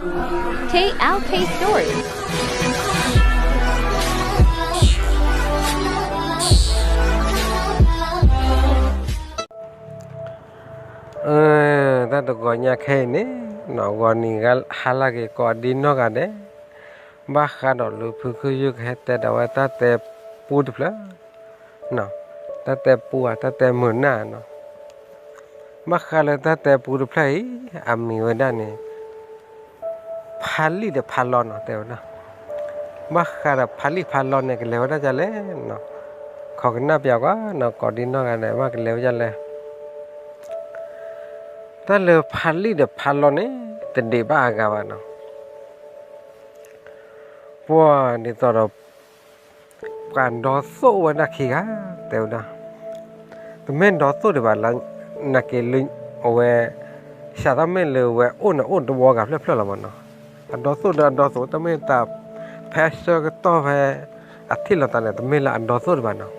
KLK Story. แต่ตัวก่อนเนี่ยแค่นี้นอกวันนี้ก็ฮาลาเกก่อนดินนอกกันเด้บ้าขาดหรือพึ่งคือยุคเหตุแต่ว่าตั้งแต่ปูดแล้วเนาะตั้งแต่ปูตั้งแต่เหมือนน่ะเนาะบ้าขาดเลยตั้งแต่ปูดแล้วอามีวันนั้นเนี่ยพัลลีเดพัลลอนเนาะแต่ว่านะบ้าขาดพัลลีพัลลอนเนี่ยก็แล้วได้จะเล่นเนาะขอกันนับยาวก็เนาะก่อนดินนอกกันเนี่ยมากแล้วจะเล่นแต่เลยพัลลีเดพัลลอนเนี่ยแต่เดบ้ากันวะเนาะพวกนี่ตอนเราการดอโซ่วันนักขี้กันแต่ว่านะตัวเม่นดอโซ่เดี๋ยววันหลังนักเกลิงเอาไว้ชาติเม่นเลยไว้อ้นตัวกับเพื่อนละมันเนาะอันดอโซ่ตัวเม่นตาแพชเชอร์ก็ต่อไปอาทิตย์ละตอนเนี่ยตัวเม่นละอันดอโซ่เดี๋ยววันเนาะ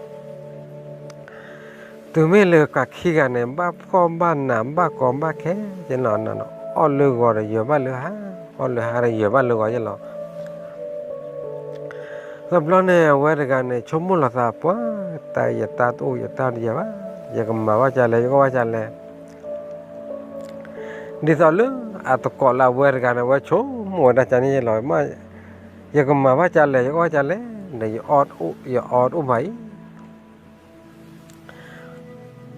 ตัวเม่นเลยกับขี้กันเนี่ยบ้าก้อมบ้านน้ำบ้าก้อมบ้าแค่จะนอนเนาะอ้อนเลยก็ได้เยอะบ้านเลยฮะอ้อนเลยหาได้เยอะบ้านเลยก็จะรอสำหรับเนี่ยว่าในการเนี่ยชมมุลสาปว่าแต่อย่าตาโตอย่าตาเดียวว่าอย่าก็มาว่าจะเลยก็ว่าจะเลยดิสอลอาตกอลาว่าในการว่าชมมัวน่าจะนี่ลอยมาอย่าก็มาว่าจะเลยก็ว่าจะเลยในอย่าออดอุบาย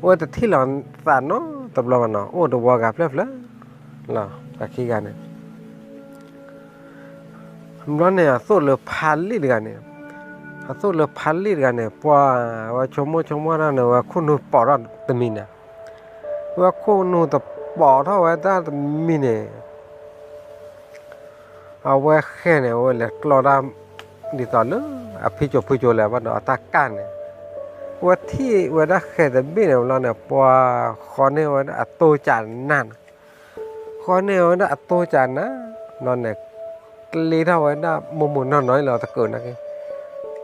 ว่าแต่ที่หลอนสานเนาะตบลมันเนาะโอ้ตัวกับเพื่อนล่ะกับขี้กันเนี่ยร้อนเนี่ยสู้เลยพันลิกันเนี่ยสู้เลยพันลิกันเนี่ยเพราะว่าชมว่านั่นเนี่ยว่าคุณนูปอดตมีเนี่ยว่าคุณนูตปอดเท่าไหร่ตาตมีเนี่ยเอาไว้แค่เนี่ยว่าเล็กลอดามดีต่อเลยพิจแล้วว่าเนาะตากันเนี่ยว่าที่ว่าได้แค่ตมีเนี่ยเราเนี่ยเพราะขอเนี่ยว่าอัตโตจานนั่นขอเนี่ยว่าอัตโตจานนะนอนเนี่ยลีเท่าไว้ได้มุมน้อยเราตะเกินนะแก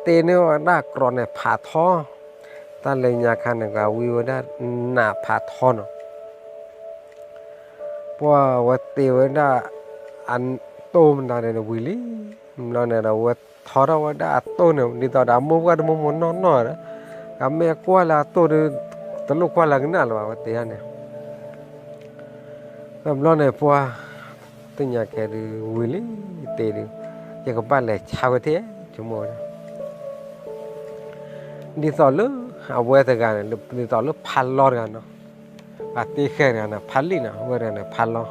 เตเนี่ยว่าได้กรอนเนี่ยผ่าท้อตาเลยยาคันเนี่ยก็วิวได้หน้าผ่าท้อเนาะเพราะว่าเตไว้ได้อันโตมันได้เนี่ยวิลีเราเนี่ยเราว่าท้อเราว่าได้โตเนี่ยดีต่อดามุมก็ได้มุมน้อยนะก็ไม่กว่าละโตเดือตลกกว่าละกันน่ะหรอว่าเตเนี่ยก็เราเนี่ยเพราะตึงอยากแกดูวิลีเตดูอยากกับบ้านเลยชาวเทียชั่วโมงดีต่อเลยเอาไว้แต่กันดีต่อเลยพันล้อกันเนาะอาทิตย์แค่นั้นนะพันลีนะเว้ยเนี่ยพันล้อ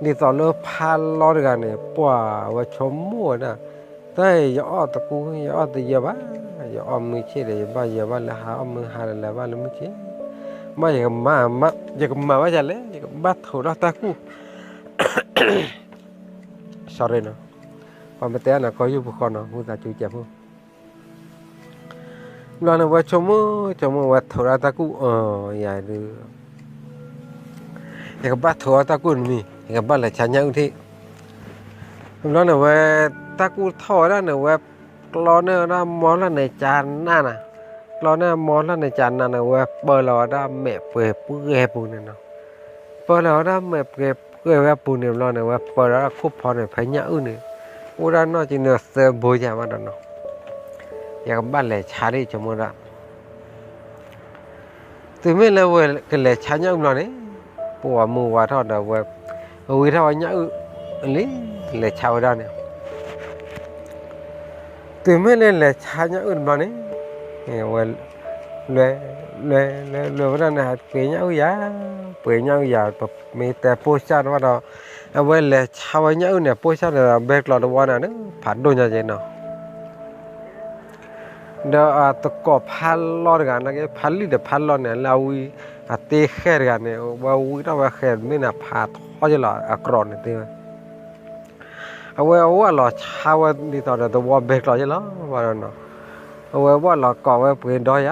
ดีต่อเลยพันล้อกันเนี่ยปัวว่าชมมัวนะแต่อย่าอ้อตะกูอย่าอ้อตะเยาบ้าอย่าอ้อมือเชี่ยเลยบ้าอย่าบ้าละหาอ้อมือหาละบ้าละมือเชี่ยไม่อย่ามาว่าจะเลยอย่าบ้าถูรตะกู sorry เนาะความเป็นแต่น่ะก็อยู่บุคคลเนาะผู้ตาจูเจ็บผู้เราเนี่ยว่าชมว่าถูรตะกูอย่าดูอย่าบ้าถูรตะกูนี่อย่าบ้าเลยฉันยังอุทิเราเนี่ยว่าตะกูท่อแล้วเนี่ยว่าเราเนี่ยนะมอแล้วในจานนั่นน่ะเราเนี่ยมอแล้วในจานนั่นน่ะว่าเปิดเราได้แม่เปื่อยเปื่อยปูเนี่ยเนาะเปิดเราได้แม่เปื่อยว่าปูเนี่ยเราเนี่ยว่าเปิดแล้วคุบพอเนี่ยพญาอื่นเนี่ยอุดรนอจีเนี่ยเสือโบยามาดเนาะอยากบ้านเลยชาดิจมูกละตัวไม่เลยว่าก็เลยชาเนี่ยเราเนี่ยปัวมือว่าทอดเอาว่าวิธีว่าเนี่ยเลยชาวด้านเนี่ยตัวไม่เลยชาเนี่ยเราเนี่ยว่าเลยว่าเนี่ยเปย์เนี่ยแบบมีแต่โพสต์ว่าเราเอาไว้เลยชาวเนี่ยโพสต์เนี่ยเบรกเราว่าเนี่ยผ่านโดนยังไงเนาะเดี๋ยวตะกอบพันล้อกันนะแกพันลีเดี๋ยวพันล้อเนี่ยเราวิเตะแค่กันเนี่ยว่าวิเราว่าแค่ไม่น่าผ่าท้อจะหล่อกรอนเนี่ยเตะเอาไว้ว่าเราชาวนี่ตอนนี้ตัวเบรกเราจะหล่อว่าเนาะเอาไว้ว่าเราก่อไว้เปลี่ยนดอย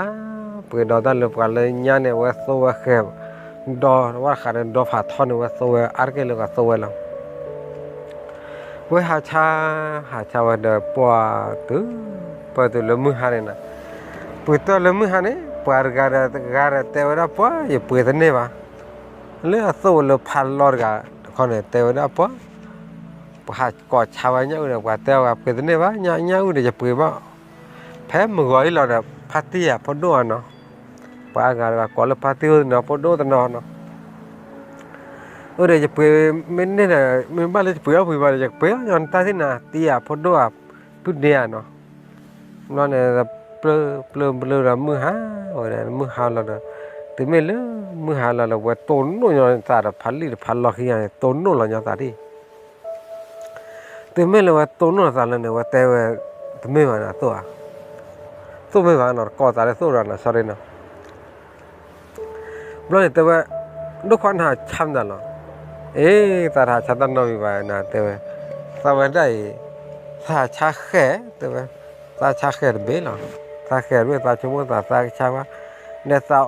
เปลี่ยนดอยตั้งแต่กันเลยเนี่ยเนี่ยว่าโซ่ว่าแค่ดอว่าขาดดอผ่าท้อเนี่ยว่าโซ่อาร์เกลก็โซ่แล้วเว้ยหาชาว่าเดี๋ยวปัวตัวเลื่อมือหาเนี่ยนะปัวตัวเลื่อมือหาเนี่ยปัวการะเทวดาปัวอย่าปัวตัวเนี่ยว่ะเลยโซ่เลยพันล้อกัน con này teo đã bó hạt cỏ chào anh nhau được quả teo gặp cái này bá nhau nhau để chụp bự bá phép mà gọi là party à photo nó ba ngày có là party nó photo nó ở đây chụp bự mình này là mình bắt lấy chụp bự bây giờ chụp bự nhon ta thế nào tia photo à chút đèn nó này là plơ là mưa há rồi là mưa hà là từ mấy lứa mưa hà là quay tốn nó nhon ta là phá lò khi này tốn nó là nhon ta đi từ mấy là tốn nó ta là này quay teo từ mấy mà tôi mấy mà nó có ta là tôi là sao đây nào nó này teo nó khoan hà chăm ra nó ta hà chăm ta nói vậy nè teo sao vậy đây ta cha khé teo ta cha khé bể là ta khé bể ta chúng ta cha quá nè ta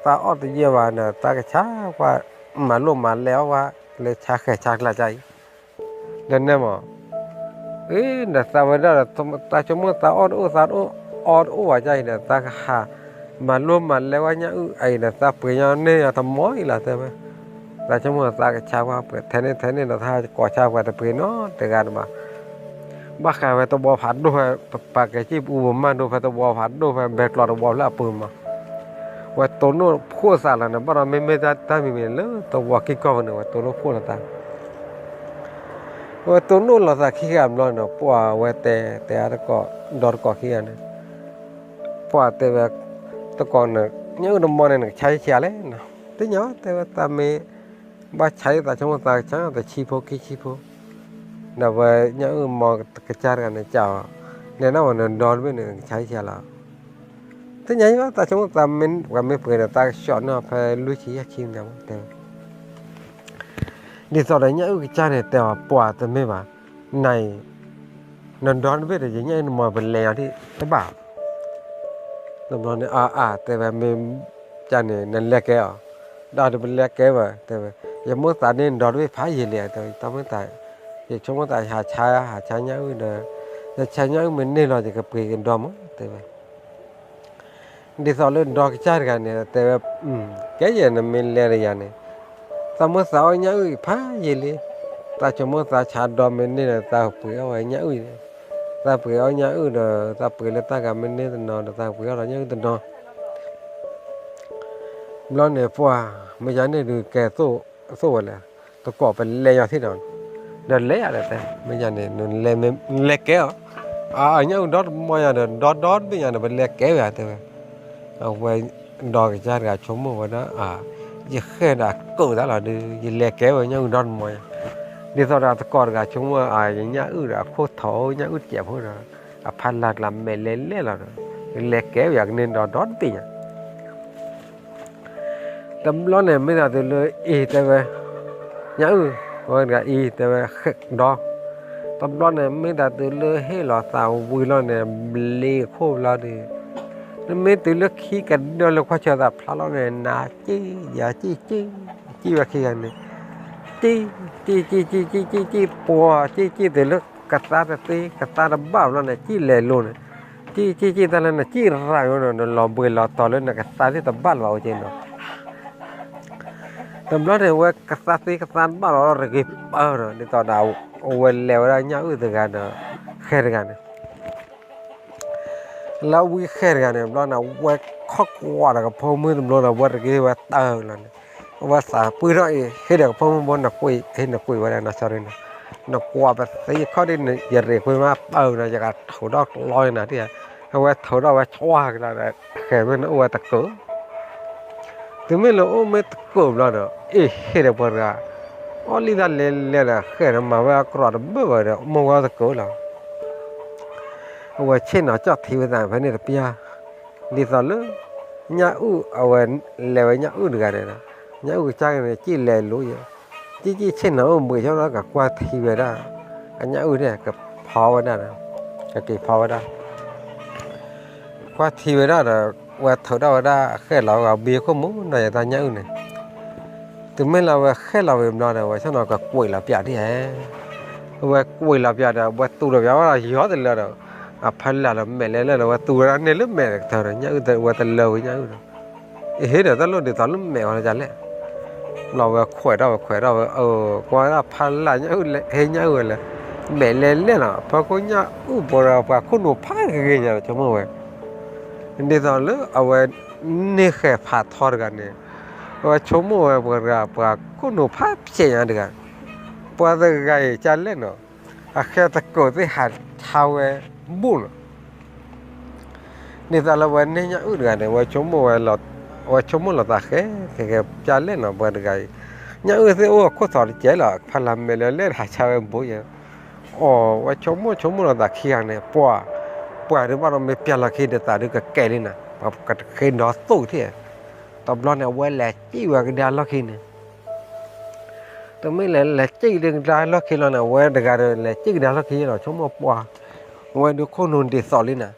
ta gì vậy nè ta cái cha quá mà luôn mà léo quá lấy cha khé cha là chạy nên nè mà nè sao vậy đó là ta chúng ta vậy chạy nè ta hà mà luôn mà léo quá nhá ấy nè ta bữa nhau nên là tầm mối là tao ta chúng ta cái cha quá thế nên là ta quả cha quá ta bữa nó từ gần mà bác cái phải tao bỏ phát đồ phải bác cái chi u mà đồ phải tao bỏ phát đồ phải bẹt lọt bỏ là bự mà và tao nó khô xa là nó bắt đầu mình ta mình lớn tao bỏ cái con nữa tao nó khô là ta và tao nó là ta khi làm rồi nó bỏ và tè nó có đọt có khi này bỏ tè và tao còn nhớ nó mòn này nó cháy chè đấy nè thế nhớ tè ta mình bắt cháy ta trong ta cháy ta chi phố là về những mò cái cha này chào nên nó còn đòn với này cháy xe là thế nhảy quá ta chúng ta mình và mấy người là ta chọn nó phải lưu trí chim nhau đi sau đấy những cái cha này tèo bỏ từ mấy bà này nó đón với là những cái mò bên lè thì nó bảo tụi nó này tại vì mình cha này nên lè kéo đó là bên lè kéo vậy tại vì giờ muốn ta nên đón với phá gì lè tại tao mới tại thì chúng ta hạ cha nhá là cha nhá mình nên là chỉ gặp cái đom á, thế vậy đi sau lên đo cái cha cái này, thế cái gì là mình lên cái này, ta mới sao nhá phá gì đi, ta cho mới ta cha đom mình nên là ta bữa ở nhá ta bữa ở nhá rồi ta bữa là ta gặp mình nên là nó ta bữa là nhá từ nó, lo này qua mấy cái này được kẻ số là tôi có phải lên thế nào nó lấy à đấy bây giờ này nó lấy kéo nhớ đó bây giờ đó bây giờ nó vẫn lấy kéo vậy thôi vậy đo cái cha gà chống một đó giờ khi đã cử đó là đi lấy kéo vậy nhớ đó mọi đi sau đó còn gà chống nhớ là khô thổ nhớ chẹp thôi rồi phan là làm mẹ lấy là lấy kéo vậy nên đó tiền tấm lót này bây giờ từ lời tại vậy nhớ rồi cái y tại đó tầm đó này mới đã từ lơ hết là tàu vui lo này lê khô lo đi nó mới từ lơ khi cái đó là qua chờ tập lo này nà chi giờ chi và khi này chi bò chi từ lơ cắt ta đã bảo lo này chi lệ luôn này chi ta là chi ra rồi nó lò bơi lò to lên là cắt ta thì tập bảo vào trên nó tầm đó thì quay cắt ta bảo rồi kịp rồi đi tàu đào quay leo ra nhau từ gần khe gần này lâu quý khe gần này đó là quay khóc qua là cái phong mưa tầm đó là quay cái quay tờ là quay xả bự rồi khi được phong mưa nó quay khi nó quay qua đây nó sao đây nó qua và thấy khó đi này giờ để quay mà là giờ cả thầu đó lôi nè thì quay thầu đó quay choa là khe bên nó quay tắc cỡ từ mấy lỗ mấy cụm đó nữa khi được bật ra only là lên là khi mà vào cọt bự vậy đó mua vào tắc cỡ là ở trên nó cho thì bây giờ phải nên là pia đi sau nữa nhà ở lề nhà được cái này nhà trang này chỉ lề lối chỉ trên nó mười cho nó cả qua thì về đó cái nhà này cái phao vào đó cái kỳ phao vào đó qua thì về đó là qua thở đâu ra khi lão vào bia có muốn này ta nhớ này từ mấy là khi lão về nó là sao nó cả quỷ là bịa đi hè qua quỷ là bịa là qua tu là bịa là gì hết rồi đó phải là mẹ lấy là qua tu ra nên lớp mẹ thở nhớ từ qua từ lâu nhớ rồi hết rồi ta luôn để tao lớp mẹ hoặc là chả lẽ เราแบบขวดเรากว่าเราพันละเนี่ยเห็นเนี่ยเลยแม่เล่นเล่นอ่ะพอคนเนี่ยพอเราพอคนหนูพันกันเนี่ยชั่วโมงเว้ยนี่ตอนเลยเอาไว้นี่แค่ผ่าทอดกันเนี่ยว่าชั่วโมงเว้ยพอคนหนูพันเสียอย่างเดียวพอจะไงจะเล่นเนาะแค่ตะโกนที่หัดเท้าเว้ยบุ้นนี่ตอนเราวันนี้เนี่ยกันเนี่ยว่าชั่วโมงเว้ยเราว่าชั่วโมงเราตาแค่จะเล่นเนาะพอจะไงเนี่ยสิโอ้โคตรเจ๋งเลยพลังเมลเล่นหาชาวเอ็มบุ้ยอ๋อว่าชั่วโมงเราตาเขียนเนี่ยปัวหรือว่าเราไม่เปลี่ยนละคีเดตาหรือก็แก่เลยนะแบบก็เคยนอสู้ที่ตบล้อเนี่ยว่าแหละจี้ว่ากันดาละคีเนี่ยแต่ไม่แหละจี้เรื่องดาละคีเราเนี่ยว่าเด็กอะไรแหละจี้ดาละคีเราชั่วโมงปัวว่าดูคนนู้นเดือดสอเลยนะ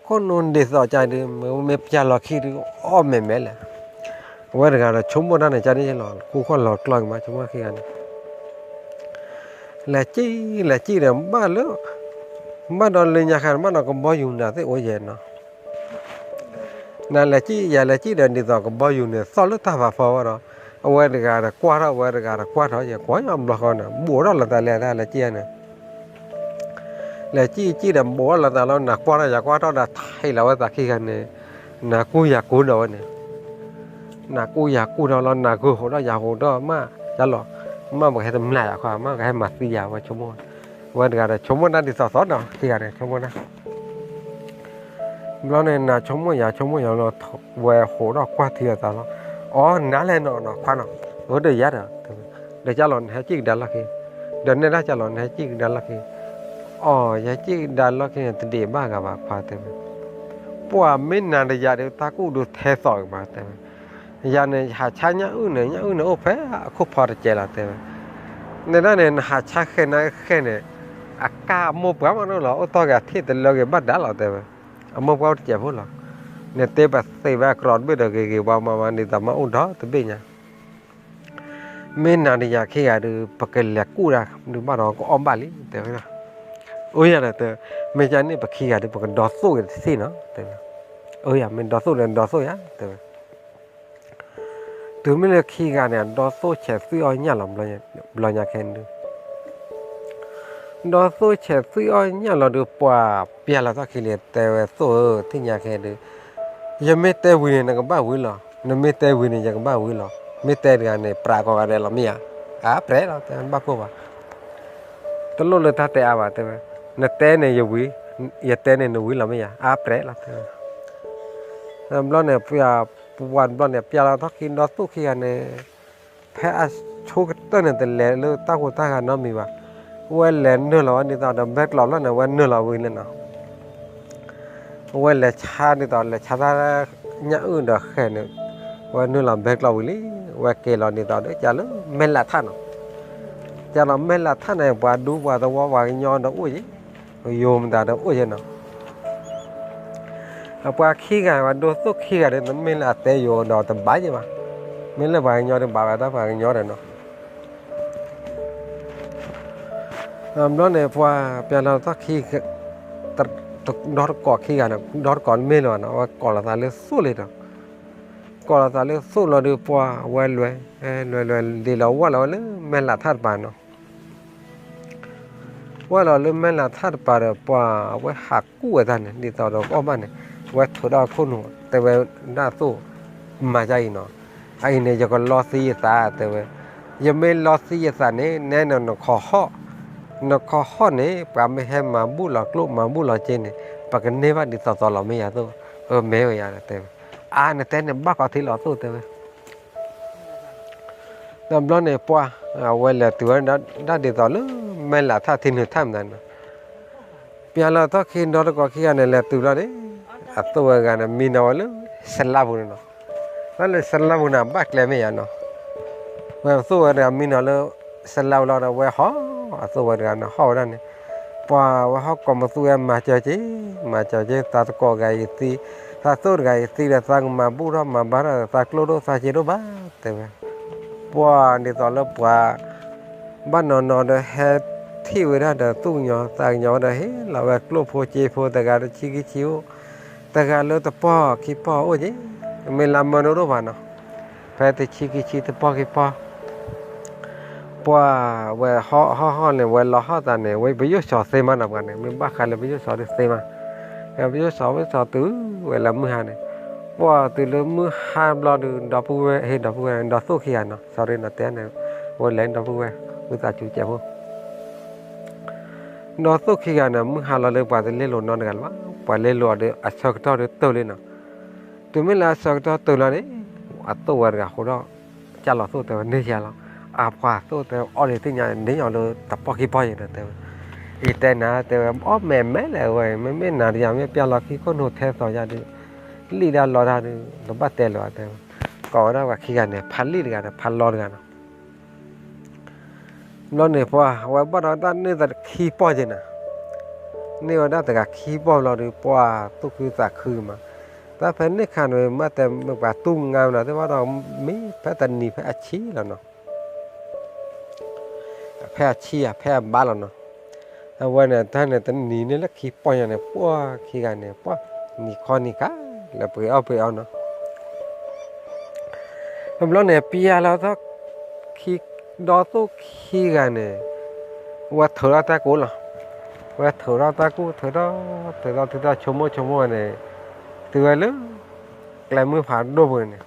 คนนู้นเดือดสอใจเดือไม่เปลี่ยนละคีดูอ้อมแม่เลยว่าเด็กอะไรชั่วโมงนั้นใจนี่หรอกูคนหลอดกลางมาชั่วโมงขี้กันแหละจี้เนี่ยบ้าเลยบ้านเราเลยอยากให้บ้านเราก็บ่อยู่นะที่โอ้ยเนาะนั่นแหละจี้เดินดีต่อก็บ่อยู่เนี่ยสอนลูกตาฟ้าฟ้าเราเอาไว้เด็กอะไรกว่าเราไว้เด็กอะไรกว่าเราอย่ากว่ายอมละคนนะบัวเราละแต่ละแหละจี้เนี่ยแหละจี้เดินบัวละแต่เราหนักกว่าเราอยากกว่าเราได้ไทยเราตะขี้กันเนี่ยหนักกูอยากกูเราเนี่ยหนักกูอยากกูเราหนักกูหัวเราอยากหัวเรามาจะหรอมาบอกให้ทำลายความมาให้มาตียาไว้ชั่วโมงวันเดียวกันชั่วโมงนั้นที่สอนเนาะที่กันชั่วโมงนั้นเราเนี่ยนะชั่วโมงเราเวหัวเรากว่าที่ตาเราอ๋อนั่นแหละเนาะควันเนาะเดี๋ยวยัดเดี๋ยวจะหล่นให้จิกดันลักเดี๋ยวนี้ได้จะหล่นให้จิกดันลักอ๋อให้จิกดันลักเนี่ยตีบ้ากับว่าคว้าเต็มปัวไม่นานเดี๋ยวจะตากูดูเทสออกมาเต็มยาเนี่ยหาชาเนี่ยโอ้เพ่คุปพอจะเจริญเต็มเนี่ยนั่นเนี่ยหาชาแค่เนี่ยอากาศมั่วปั้มมันเหรอตัวแกที่แต่เราแกบ้าด่าเราเต็มมั่วปั้มเจ็บหัวเราเนี่ยเตะแบบกรอดไม่ได้เกี่ยวมานี่แต่มาอุ่นท้อตัวเบี้ยไม่นานเดี๋ยวแค่ดูปากเล็กกูระดูบ้านเราก็อ้อมบาลีเต็มนะโอ้ยนะเต็มไม่ใช่นี่ปากขี้ดูปากดอสู้กันสิเนาะเต็มโอ้ยมันดอสู้ยะเต็มตัวไม่เลือกขี้กันเนี่ยดอสู้เฉยซื้ออ้อยเนี่ยหล่อมเลยแค่ดูดอสู้เฉยซื้ออ้อยเนี่ยเราดูปัวเปียเราต้องขี้เลี้ยแต่ว่าสู้ที่เนี่ยแค่ดูยังไม่เตะวินเนี่ยก็บ้าวิลล์นั่นไม่เตะวินเนี่ยก็บ้าวิลล์ไม่เตะกันเนี่ยปรากฏกันเราไม่เปรย์เราแต่บ้ากูว่าตลอดเลยท่าเตะว่าแต่ว่านั่นเตะเนี่ยอยู่วิอย่าเตะเนี่ยวิลล์ไม่เปรย์เราแต่นั่นบล็อกเนี่ยเปียวันบล็อกเนี่ยเปียเราต้องกินดอสู้ขี้กันเนี่ยแพ้ชูกต้นเนี่ยแต่เละเลยตั้งหัวตั้งกันน้องมีว่าวันเล่นเนื้อเราอันนี้ตอนเดิมแบกเราแล้วเนี่ยวันเนื้อเราวินเลยเนาะวันเล่ชาเนี่ยตอนเล่ชาตาเนี่ยเด้อแค่เนี่ยวันนู้นเราแบกเราวิลี่วันเกลอนี่ตอนเด้อจะรู้เมล่าท่านจะเราเมล่าท่านเนี่ยว่าดูว่าตัวว่าย้อนเด้ออุ้ยโยมตาเด้ออุ้ยเนาะเอาว่าขี้กันว่าดูสุขี้กันเนี่ยเมล่าเตยโยนเนาะแต่บ้าใช่ไหมเมล่าว่าย้อนเด้อบ้าตาว่าย้อนเนาะนั่นเนี่ยว่าเป็นเราต้องขี้ตัดดอดก่อขี้กันนะดอดก่อนไม่เลยนะว่าก่อนเราตาเลือดสู้เลยนะก่อนเราตาเลือดสู้เราดูปัวเวลเลยดีเราว่าเราเลยแม่ละทัดปานเนาะว่าเราเลยแม่ละทัดปานปัวไว้หักกู้กันเนี่ยดีต่อเราก็บ้านเนี่ยไว้ถุดเอาคนหัวแต่ไว้หน้าสู้มาใจเนาะไอ้เนี่ยจะก็ลอซีตาแต่ไว้ยังไม่ลอซีตาเนี่ยแน่นอนขอห่อนกข้อนี้ปาไม่ให้มาบุหลอกลูกมาบุหลอกเจนเนี่ยปากนี้ว่าดิต่อเราไม่อยากตัวไม่อยากเต็มเนี่ยแต่เนี่ยบ้าก็ที่เราตัวเต็มน้ำร้อนเนี่ยปัวเวลาตัวนั้นดิต่อเลยไม่ละถ้าทิ้งหัวท่ามนั้นเปียเราต้องกินดอกก็ขี้เนี่ยแหละตัวเราเนี่ยตัวกันมีน้อยเลยสลับบุญเนาะนั่นเลยสลับบุญบ้าเลยไม่อยากเนาะเมื่อตัวเรามีน้อยเลยสลับเราเว้ยฮะตัวกันนะเขานั่นเนี่ยพอว่าเขาก็มาสู้มาเจอเจตาตะกอกายตีถ้าสู้กายตีแล้วสั่งมาบุรุษมาบ้านตากลูกสาจิโรบ้าแต่ว่าพอนี่ตอนแล้วพอบ้านนอนเดเฮที่เวลาเดตู้หยอต่างหยอเดเฮเราแบบลูกโพเจโพแต่การชิกิชิวแต่การเลือดพ่อขี้พ่อโอ้ยไม่ลำมันรู้ป่ะเนาะ แต่ชี้แต่ป้อกี่ป้อป้อเวห่อเนี่ยเวลาห่อตาเนี่ยเวไปยุ่งสอเซมันนับกันเนี่ยมันบ้าใครเลยไปยุ่งสอเซมันไปยุ่งสอตื้อเวลามือหาเนี่ยป้อตื้อเลยมือหามรอดูดอกบัวเห็นดอกบัวดอกสุขีอ่ะเนาะสอเรนนั่นแต่เนี่ยเวลาดอกบัวมือตาจุ๊เจ็บดอกสุขีอ่ะเนี่ยมือหาเราเลยป้าจะเล่นหลอนกันวะป้าเล่นหลอนเดี๋ยวอัศจรรย์เดี๋ยวตัวเลยเนาะตัวไม่ละอัศจรรย์ตัวละเนี่ยอัตตัวกันเขาเราจะหล่อตัวแต่วันนี้จะหล่ออาบว่าตัวแต่อดีตที่ยังนี่อย่างเลยแต่ปอกี่ปอยอย่างนั้นแต่อีแต่นะแต่อ้อแม่เลยเว้ยไม่นานอย่างไม่เปลี่ยนหรอกที่คนหัวแทนต่อยาดีลีดาหล่อได้ดีเราบ้าแต่หล่อแต่ก่อนเราว่าขี้กันเนี่ยพันลีดกันพันหล่อกันเราเนี่ยเพราะว่าบ้านเราด้านนี้แต่ขี้ปอยนะนี่ว่าด้านแต่กับขี้ปอยเราดูเพราะว่าตุกคือจากคือมาแต่เพิ่นนี่ขันไว้มาแต่เมื่อว่าตุ้งงามนะแต่ว่าเราไม่แพ้แต่หนีแพ้อาชีแล้วเนาะแพ้อาชีแพ้บ้านแล้วเนาะเอาไว้เนี่ยท่านเนี่ยแต่หนีนี่แหละขี้ปอยเนี่ยปัวขี้กันเนี่ยปัวนี่คอนี่กะแล้วไปเอาเนาะเราเนี่ยปีแล้วถ้าขี้ดอตุขี้กันเนี่ยว่าเถอะตากูล่ะว่าเถอะตากูเถอะชมเนี่ยtừ vậy lúc lại mưa phá đô bờ này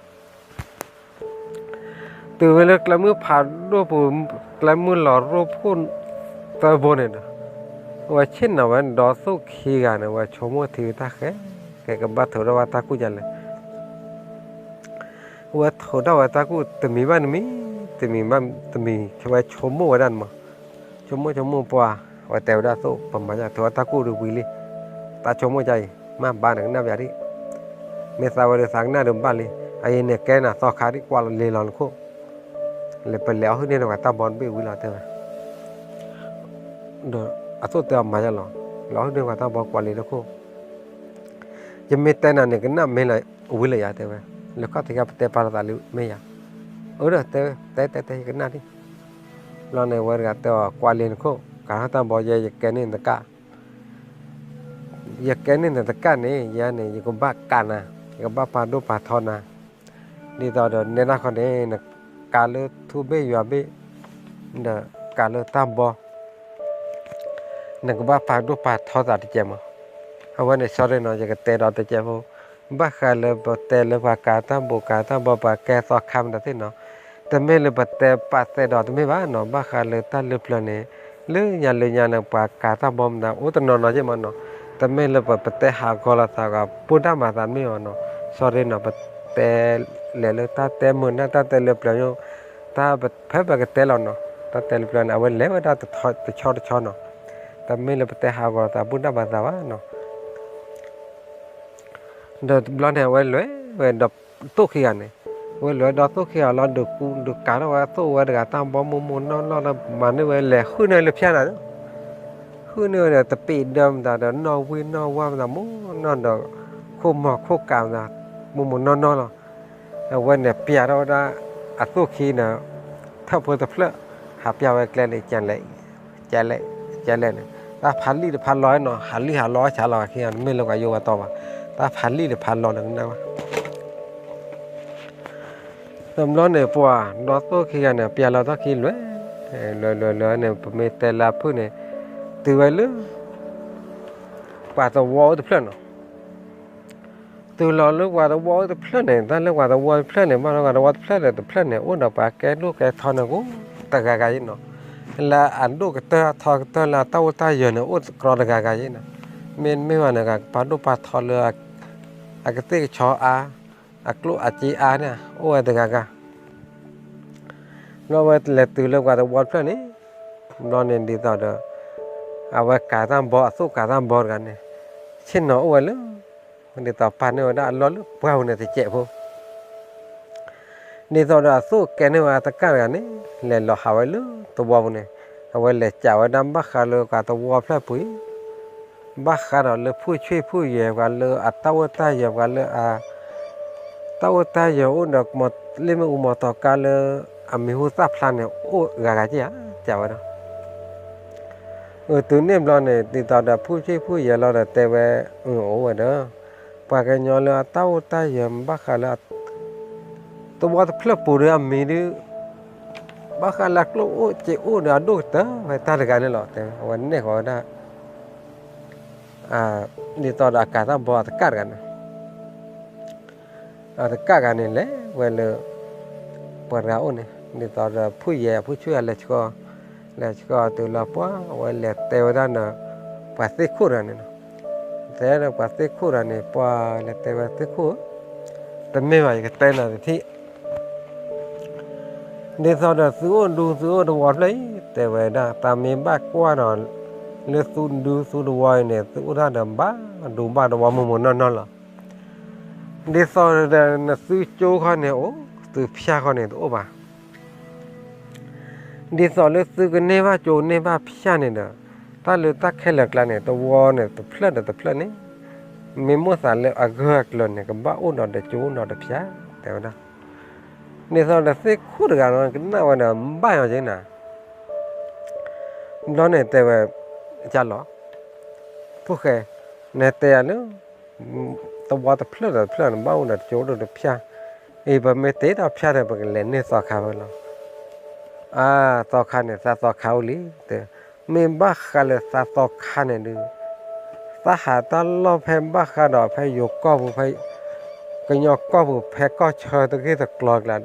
từ vậy lúc lại mưa phá đô bờ lại mưa lọt rô phun ta bờ này đó và trên nào vậy đó số khi gà này và chỗ mua thì ta khé cái bát thổ đó ta cũng dần lại và thổ đó ta cũng từ mì ban từ mì cái vậy chỗ mua ở đan mà chỗ mua qua và tèo đa số phẩm bán nhà thổ ta cũng được quý li ta chỗ mua chạy mà bán được năm giờ điเมื่อสาวเดือดสังหน้าเดิมบ้านเลยไอ้เนี่ยแกน่ะต่อขาดีกว่าเลยหลอนโคเลยไปแล้วที่นี่เราตาบอลไปวิ่งเราเถอะเดี๋ยวอาสุดเติมมาจะหรอเราที่นี่เราตาบอลกว่าเลยแล้วโคจะไม่แต่นั่นเนี่ยก็น่าไม่เลยวิ่งเลยเถอะแล้วก็ที่กับแต่ปาราตาลิไม่อยากเด้อแต่ก็น่าดิเราในวันกันแต่กว่าเลยโคการตาบอลใหญ่แกนี่ตะก้าอยากแกนี่ตะก้าเนี่ยยาเนี่ยยังก็บ้ากันนะก็บ้าพาดูพาทอนะนี่ตอนเดินเนี่ยนะคนนี้นะการเลือทูเบย์อยู่เบย์เด้อการเลือตามบอนั่นก็บ้าพาดูพาทอตัดเจ็บมั้งเอาไว้ในซอยน้อยจะก็เตะเราแต่เจ็บพอบ้าขาเลยบ่เตะเลยว่าการตามบบ่แกสอกคำแต่ที่เนาะแต่ไม่เลยบ่เตะปัดเตะดอกแต่ไม่บ้าเนาะบ้าขาเลยตั้งเลือเพลินเนี่ยเลือยาเลยยาเนี่ยปากการตามบอมนะโอ้แต่นอนน้อยใช่มั้งเนาะแต่ไม่เลยบ่เตะหากอลาสากับปุ่นดามาตันไม่เอาเนาะสอรี่เนาะบ่เตะเลยตาเตะมือนะตาเตะเลือเพลินอยู่ตาบ่เพิ่มไปก็เตะแล้วเนาะตาเตะเลือเพลินเอาไว้เลี้ยวตาตะชอเนาะแต่ไม่เลยบ่เตะหากอลาสาปุ่นดามาตาวะเนาะเดี๋ยวบลอนเนี่ยไว้เลยไว้ดับตู้ขี้กันเนี่ยไว้เลยดับตู้ขี้กันเราดูการว่าตู้ไว้เดี๋ยวตามบอมมุนนอนมันนี่ไว้แหล่ขึ้นเลยเพี้ยนอ่ะขึ้นเลยแต่ปีเดิมแต่เดี๋ยวนอวินนอว่าแต่มุนอนเดี๋ยวคู่หมอกคู่กาวนะมุนนอนหรอเอาไว้เนี่ยเปียเราได้อัดตู้ขี้เนี่ยถ้าเพื่อจะเพลหาเปียไว้แกล้เลยจันเลยเนี่ยถ้าพันร้อยเนาะหันร้อยชาลอยขี้กันไม่ลงอายุว่าต่อมาตาพันลี่หรือพันหลอนหนึ่งนะวะน้ำร้อนเนี่ยปัวดอโต้ขี้กันเนี่ยเปียเราต้องขี้เลยเนี่ยผมมีแต่ละพื้นเนี่ยตื่นไว้เลยกว่าจะวอลตัวเพลินเนาะตื่นรอเรื่องกว่าจะวอลตัวเพลินเนี่ยตั้งเรื่องกว่าจะวอลเพลินเนี่ยมาแล้วกว่าจะวอลเพลินเนี่ยตัวเพลินเนี่ยอ้วนออกไปแกลูกแกทอนเนี่ยกูตะกากายเนาะแล้วอันดูกเตอทอเตอละเต้าตาเยอะเนี่ยอ้วนกรอตะกากายเนาะไม่ว่าเนี่ยกับปาดูปาทอเรืออากาศที่ชออากลุอาจีเนี่ยโอ้ยเด็กกะเราไปเล็ดตื่นเรื่องว่าตัวบอลเพื่อนนี่นอนเย็นดีต่อเด้อเอาไว้กาตามบอสู้กาตามบอลกันเนี่ยเช่นเนาะโอ้ยเลยมันดีต่อปันเนี่ยได้ล้อลึกเปล่าเนี่ยจะเจ็บพอดีต่อเด้อสู้แกเนี่ยว่าตะการกันนี่เล่นหล่อหาไว้เลยตัวบอลเนี่ยเอาไว้เล็ดจ่าไว้ดำบักขาเลยกาตัวบอลเพื่อปุ๋ยบ้าขาเราเลยผู้ช่วยผู้เหยียบกันเลยอัตตาวตาเหยียบกันเลยตาวตาเหยียบอุ่นดอกหมดเล่มอุโมต่อกันเลยมีหัวซับพลันเนี่ยโอ้กากาจีอ่ะเจ้าเนาะตัวนี้เราเนี่ยติดต่อแบบผู้ช่วยผู้เหยียบเราแต่ว่าโอ้เด้อปากกันย้อนเลยอัตตาวตาเหยียบบ้าขาเลย ตัวเพลปูเรือมีนี่บ้ากันลักโลโอเจโอเดือดดูเตอไปตาเด็กันนี่หรอแต่วันนี้เขาได้นี่ตอนอากาศต้องบอกตะการกันตะการกันนี่แหละเวลาเปิดเราเนี่ยนี่ตอนผู้ใหญ่ผู้ช่วยเล็กก็ตัวเราป้าเวลาเตวด้านน่ะปัสสิคูรันนี่แต่เราปัสสิคูรันนี่ป้าเล็กเตวปัสสิคูแต่ไม่ไหวก็เต้นอะไรที่นี่ตอนซื้อดูวัดเลยแต่เวลาตามมีบ้ากว่าหน่อยเลือดสูดวัยเนี่ยสูดด้านบ้าดูบ้าดูว่ามันนั่นหรอนี่ตอนนั้นซื้อโจ้เขาเนี่ยโอ้ซื้อพิชาเขาเนี่ยโอ้บ้านี่ตอนเลือดซื้อกันเนี่ยว่าโจ้เนี่ยว่าพิชาเนี่ยเด้อถ้าเลือดตักแค่หลักแล้วเนี่ยตัววัวเนี่ยตัวเพลินนี่มีมั่วสารเลยอักเกลือเนี่ยก็บ้าโอ้นอนเดือดโจ้นอนเดือดพิชาแต่ว่านี่ตอนนั้นซื้อคู่กันนั่นก็น่าว่าเนี่ยบ้าอย่างจริงนะแล้วเนี่ยแต่ว่าจัลล้อพวกแกเนี่ยแต่เนี่ยตัวเพลินบ้าโอ้นอนโจ้นอนเดือดพิชาแบบไม่เตะตัวพิชาเนี่ยเป็นเล่นเนี่ยสอขาวแล้วสอขาเนี่ยสอขาวลีแต่ไม่บ้าขาเลยสอขาเนี่ยดูสาหาตลอดแพงบ้าขาดอกแพงยกก้าวแพงก็ยกก้าวแพงก็เชิดตะกี้ตะกลอกแล้ว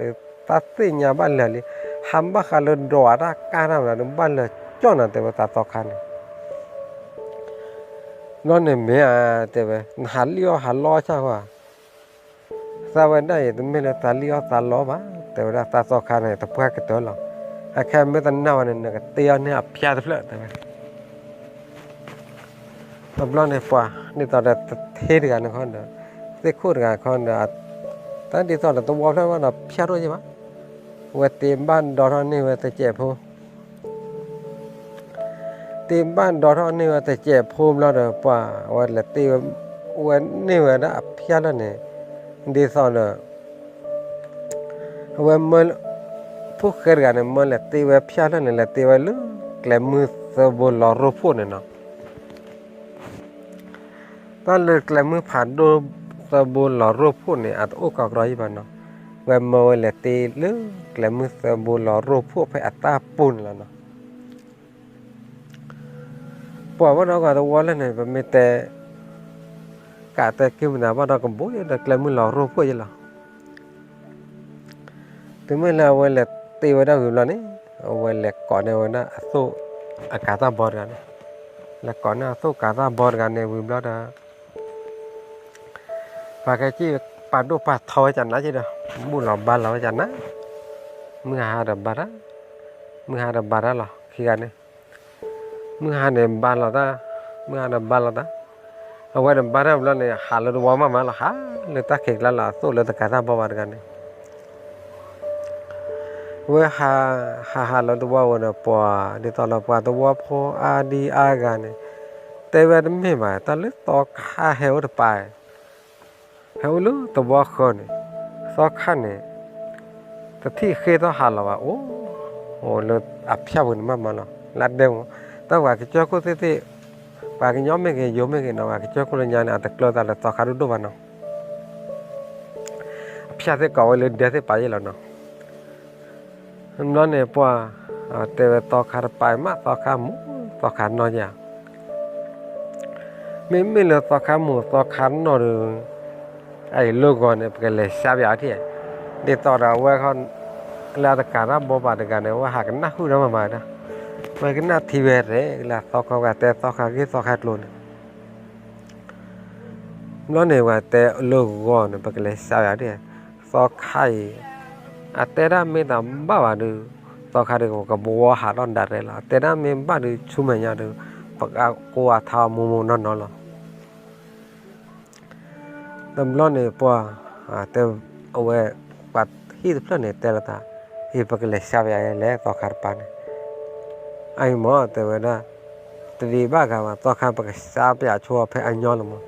ตัดสินยาบ้านเลยหำบ้าขาเลยดอดการอะไรนั่นบ้านเลยจ้องนั่นแต่ว่าสอขาเนี่ยนั่นเนี่ยไม่แต่ว่าหันเลี้ยวหันล้อใช่ป่ะสาวันได้แต่ไม่เลยหันเลี้ยวหันล้อบ้าแต่ว่าสอขาเนี่ยตะเพื่อกันตัวหรอกแค่ไม่ตันน่าวันนี้ก็เตี้ยเนี่ยพิจารณาเลยแต่ตบล้อในป่านี่ตอนนี้เทศกันคนเดียวเด็กคู่กันคนเดียวตอนที่ตอนนี้ตัววัวนั่นว่าเราพิจารณาใช่ไหมว่าเตรียมบ้านดอนนี่ว่าแต่เจ็บพูเตรียมบ้านดอนนี่ว่าแต่เจ็บพูแล้วเดี๋ยวป่าว่าละเตรียมวันนี่ว่านะพิจารณาเนี่ยดีตอนนี้ว่าเมื่อพวกเกิดกันเนี่ยมันแหละตีไว้พิจารณาเนี่ยแหละตีไว้ลึกแกลมือสะบนหล่อรูปพูดเนี่ยเนาะตอนเลือกแกลมือผ่านดูสะบนหล่อรูปพูดเนี่ยอาจโอ้กอกร้อยบ้านเนาะไว้มันแหละตีลึกแกลมือสะบนหล่อรูปพูดไปอัตตาปุ่นแล้วเนาะปล่อยว่าเราก็ตัวแล้วเนี่ยมันไม่แต่กะแต่คิดว่าว่าเราก็บุ้ยแต่แกลมือหล่อรูปพูดยังหรอถึงเมื่อเราเวลาตีไว้ได้อยู่แล้วนี่เวลาก่อนเนี่ยวันนั้นสู้อากาศบอดกันแล้วก่อนหน้าสู้อากาศบอดกันเนี่ยวิมแล้วนะปากไจี้ปาดูปาทอยจันนะจีเด้อบุญหล่อบานหล่อจันนะมือหาดับบาระหรอขี้กันเนี่ยมือหาเนี่ยบานหล่อตามือหาดับบานหล่อตาเอาไว้ดับบาระแล้วเนี่ยหาเลยว่ามาหรอฮะเลยตาเข็กแล้วล่ะสู้เลยตะการบอดกันเนี่ยเว้หาเราตัวว่าวันปอดีตอนเราปอตัวว่าพอดีกันเนี่ยแต่ว่าไม่มาตอนเล็กต่อข้าเหวไปเหวรู้ตัวว่าคนเนี่ยสอขันเนี่ยแต่ที่เคยต้องหาเราว่าโอ้เราอับชาบุญมาเนาะลัดเดียวแต่ว่ากิจวัตรที่ปากย้อมไม่เกี่ยไม่เกี่ยเนาะว่ากิจวัตรคนยังเนี่ยแต่กลัวแต่ละต่อขาดูบ้านเนาะอับชาที่เก่าเลยเดี๋ยวที่ไปแล้วเนาะนั่นเนี่ยพอแต่ต่อขาไปมาต่อขาหมูต่อขานอนอย่างไม่เลยต่อขาหมูต่อขานอนไอ้ลูกก่อนเนี่ยเป็นเลยชาบิอาที่เดี๋ยวต่อเราว่าเขาแล้วแต่การรับบบาดกันเนี่ยว่าหากันน่าคู่น้ำมานะมันก็น่าทีเวทเลยแล้วต่อขาแต่ต่อขาที่ต่อขาลุนนั่นเนี่ยว่าแต่ลูกก่อนเนี่ยเป็นเลยชาบิอาที่ต่อขาแต่ละไม่ทำบ้าดูต่อขาเด็กก็บัวหาดอนดัดเลยล่ะแต่ละไม่บ้าดูชุ่มอย่างดูปากกัวท้ามูนั่นล่ะตำล้อเนี่ยปัวแต่เอาไว้ปัดที่เพลินเนี่ยแต่ละตาที่ปากเลยชาวยาเลยต่อขาปานไอ้หมอแต่ว่านะตรีบ้ากันว่าต่อขาปากชาวยาชัวเพออันยอลมั้ง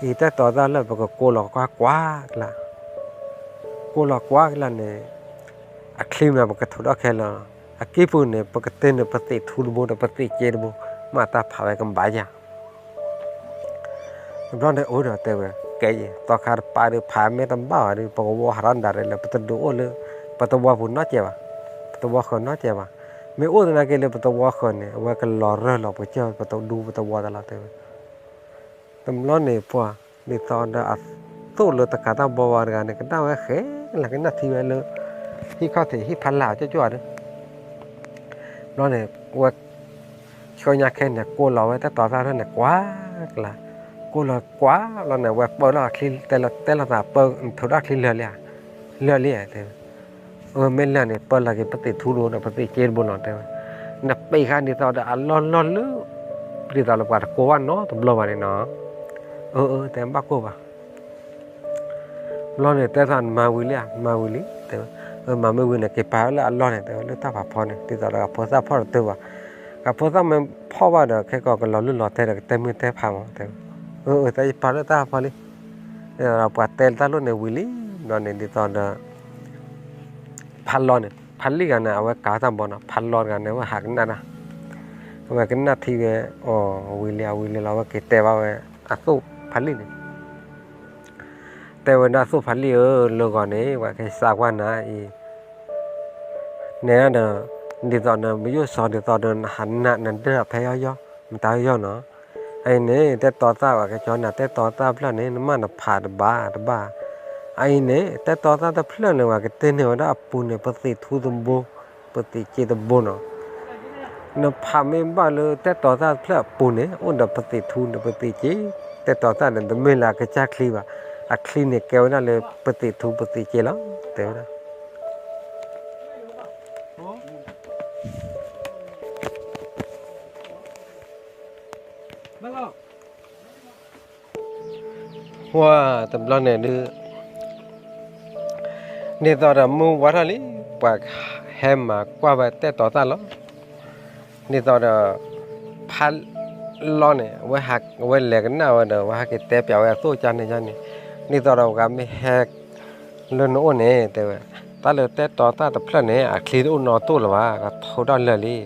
อีแต่ต่อตาแล้วปากกัวหลอกกว่าละกูหลอกว่ากันเนี่ยคลิปเนี่ยปกติทุกข์แค่ละกี่ปุ่นเนี่ยปกติเนี่ยปฏิทุนบุตรปฏิเจริญบุมาตาผ่าไปกันบ่ายจ้ะเพราะเนี่ยโอ้เดี๋ยวแต่ว่า cái tao khai pa được phá mấy tấm bao đi bao gồm haran đã là bắt đầu ôl bắt đầu vào nó chơi mà bắt đầu vào nó chơi mà mấy ôl này cái là bắt đầu vào này vào cái lò rơ lò bữa chơi bắt đầu đu bắt đầu vào là thế tấm lon này qua đi tao đã tốt rồi tất cả tao bao vào cái này cái tao khé là cái nát thì vậy luôn khi có thể khi phản lão cho chùa đấy nó này qua coi nhà khen nhà cô lò với tao ra thôi là quá là cô là quá là này qua bơ là khi tên là bơ thấu đắc khi lừa lìa thế mình là này bơ là cái bất tử thu luôn là bất tử trên bốn lon thế nè bây giờ thì tao đã lon lứa thì tao là quả cố ăn nó tụm lò vào này nó thế em bắt cô vào lon này tao thành mà vui lý thế mà mới vui này cái pháo là lon này tao lấy tao vào phò này thì tao là phò ra phò là tao vào gặp phò ra mình phò vào được cái còn lon lưỡi thế là cái tên mình thế phàm thế tại phò đó tao phò đi là quả tên tao luôn này vui lý lon này thì tao là phàn lon này phàn lý cái nào cá tao bỏ nó phàn lon cái này mà hạt cái nào và cái nào thì vui lý là cái tè vào số phàn lý nàyแต่วันนั้นสุพรรณลีเลิกก่อนนี้ว่าแค่สักวันนะเนี่ยเนอะดีตอนนั้นไม่ยุ่งสอนดีตอนนั้นหันหน้านั่นเด้อแพ้ย่อมันตายย่อเนาะไอ้เนี่ยแต่ต่อตาว่าแค่จอนะแต่ต่อตาเพื่อนเนี่ยมันผ่าดบ้าไอ้เนี่ยแต่ต่อตาแต่เพื่อนเลยว่าแค่เต้นเนี่ยว่าปูเนี่ยปฏิทูตมโบปฏิเจตโบเนาะเนี่ยผ่าไม่บ้าเลยแต่ต่อตาเพื่อนปูเนี่ยโอ้เดปฏิทูเดปฏิเจแต่ต่อตาเนี่ยไม่ละก็จักลีว่าclinic kéo ra là bất tử thu bất tử chế lắm thế đó wow tầm lo này đưa nên tao đã mua quá ra lý và hem mà qua về tết tỏ ta lắm nên tao đã phá lo này với hạt với lẹ cái nào đó với hạt cái tép béo cái số chân nàyนี่ตอนเราก็ไม่แหกเรื่องโน้นเนี่ยแต่ว่าตาเลือดแต่ต่อตาแต่เพลินเนี่ยคลีนอุ่นนอตู้หรอวะก็เขาได้เลย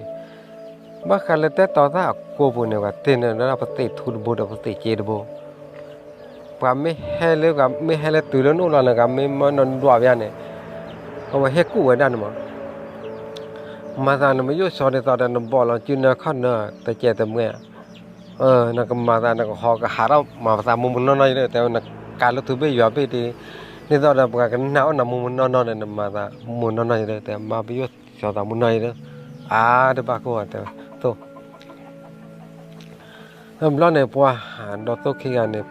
บ้าการเลือดแต่ต่อตากูปุ่นเนี่ยว่าเต้นเนี่ยเราปฏิทุนบูดปฏิเจดบูก็ไม่แหกเลยก็ไม่แหกเลยตื่นแล้วนู่นแล้วก็ไม่มานอนดูอะไรเนี่ยเอาไว้แหกกู้ไว้ด้านมั้งมาตอนนั้นไม่ยุ่งสอนในตอนนั้นบอลเราจีนเนี่ยขั้นเนี่ยแต่เจแต่เมื่อนั่นก็มาตอนนั้นก็หอกหาเรามาตามมุมน้อยๆเลยแต่ว่าการลดทุนไปอยู่ไปดีนี่ตอนนั้นการหนาวน้ำมันนอนๆเนี่ยมาตามันนอนๆเลยแต่มาไปอยู่ชาวตามันน้อยเลยเดี๋ยวบ้ากูแต่โตแล้วเนี่ยพอดอกโตขี้กันเนี่ย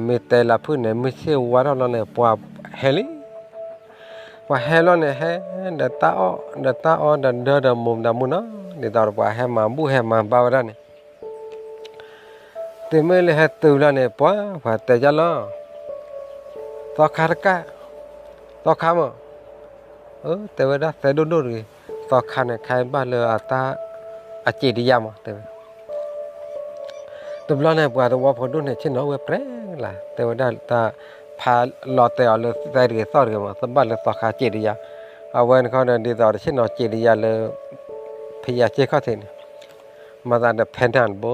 มีแต่ละพื้นเนี่ยไม่ใช่ว่าเราเนี่ยพอเฮลิว่าเฮลเนี่ยเฮเดต้าเดมุมดามุนเนาะนี่ตอนว่าเฮมาบูเฮมาบ้าวันเนี่ยแต่เมื่อเลยตื่นแล้วเนี่ยป้าว่าแต่จะล้อต่อขาดก้าต่อขามั้งแต่ว่าได้แต่โดนเลยต่อขาเนี่ยใครบ้านเลยตาอาจีดียามแต่ตัวล้อเนี่ยว่าตัวพอดูเนี่ยเช่นน้องเว็บแปรล่ะแต่ว่าได้ตาพาหลอดแต่เอาเลยใจเรือซ่อนกันมาสมบัติเลยต่อขาจีดียาเอาไว้เขาเนี่ยดีต่อเช่นน้องจีดียาเลยพยาเจ้าเขาถึงมาตาเนี่ยแพนทันโบ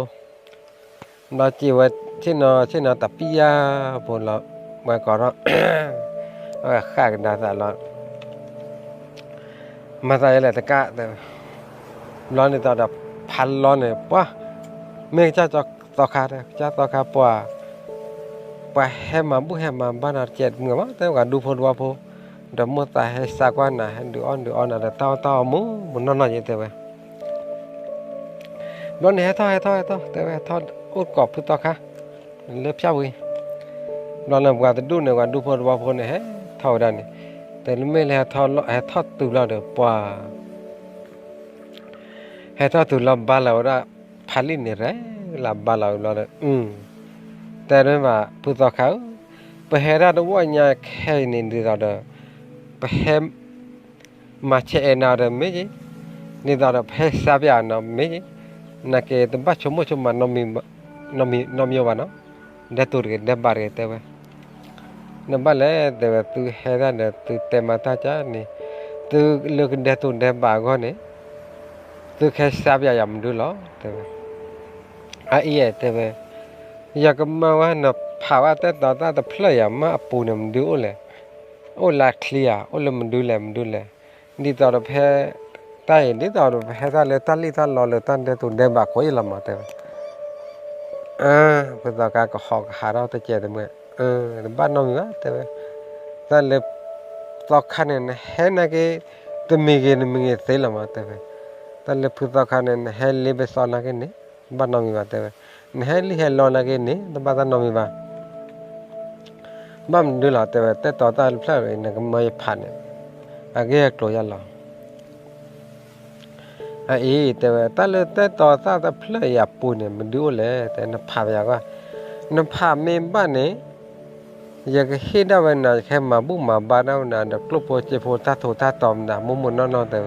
nó chỉว่าเช่นตะปียาพวกเรามาก่อนเราฆ่ากันได้แต่เรามาใส่อะไรตะกะแต่ร้อนในตอนแบบพันร้อนเนี่ยป่ะไม่ใช่จะต่อขาดจะต่อขาป่ะป่ะแฮมบุแฮมบ้านอาเจ็ดเมื่อวะแต่ว่าดูพอดูว่าพอเดี๋ยวมัวแต่ให้สักวันนะให้ดูอ่อนอะไรเต้ามูมันนอนอย่างเดียวไปร้อนเนี่ยให้ท่อแต่ว่าท่ออุดกอบพุทธค่ะเล็บเช้าอีนอนหลับกันแต่ดูเนี่ยกันดูพอว่าพอเนี่ยเท่านั้นแต่ไม่เลยให้ทอดตุลาเดือป่าให้ทอดตุลาบาลาว่าพันลินเนี่ยแหละลาบาลาเราเนี่ยแต่เรื่องว่าพุทธเขาไปให้เราดูว่าเนี่ยแค่นี้ดีเราเด้อไปให้มาเช็ดนาเด้อไม่ใช่นี่เราเด้อไปสาบยานาไม่ใช่นักเก็ตบ้าชมมันนมีวะเนาะเด็ดตัวเด็ดบาร์เกตเว้ยนั่นบ้านเลยแต่ว่าตัวเฮด้านเนี่ยตัวเต็มมาตาจ้านี่ตัวเลือกเด็ดตัวเด็ดบาร์ก็เนี่ยตัวแค่สาบยามดูล้อแต่ว่าไอ้แต่ว่าอยากมาว่าเนาะ พาว่าแต่ต่อตาแต่เพลย์มาปูเนี่ยมันดูเลยโอ้ลาเคลียโอ้เลยมันดูเลยนี่ต่อเราแพ้ตายนี่ต่อเราแพ้ตาเลยตาลีตาลอเลยตาเดตุเดบักคุยละมาแต่เป็นต่อการก็หอกหาเราแต่เจแต่เมื่อบ้านน้องอยู่แต่ตาเลยต่อขันเนี่ยเห็นนะกี่ตัวมีเงินเสียละมาแต่ตาเลยพูดต่อขันเนี่ยเห็นเลยไปสอนนะกี่เนี่ยบ้านน้องอยู่แต่เห็นเลยเห็นลอนะกี่เนี่ยแต่บ้านน้องอยู่บ้านดูละแต่ต่อตาเพลย์เนี่ยก็ไม่ผ่านเนี่ยอาเกะกลัวยาละแต่ตาเลยแต่ต่อตาแต่เพลย์ปูเนี่ยมันดูเลยแต่นับผ่านยากว่านับผ่านไม่บ้านเนี่ยอยากเห็นได้ว่าน่ะแค่มาบุมาบ้านเอาน่ะเด็กกลุ่มพวกเจ้าพวกท่าโถท่าตอมน่ะมุมนอนแต่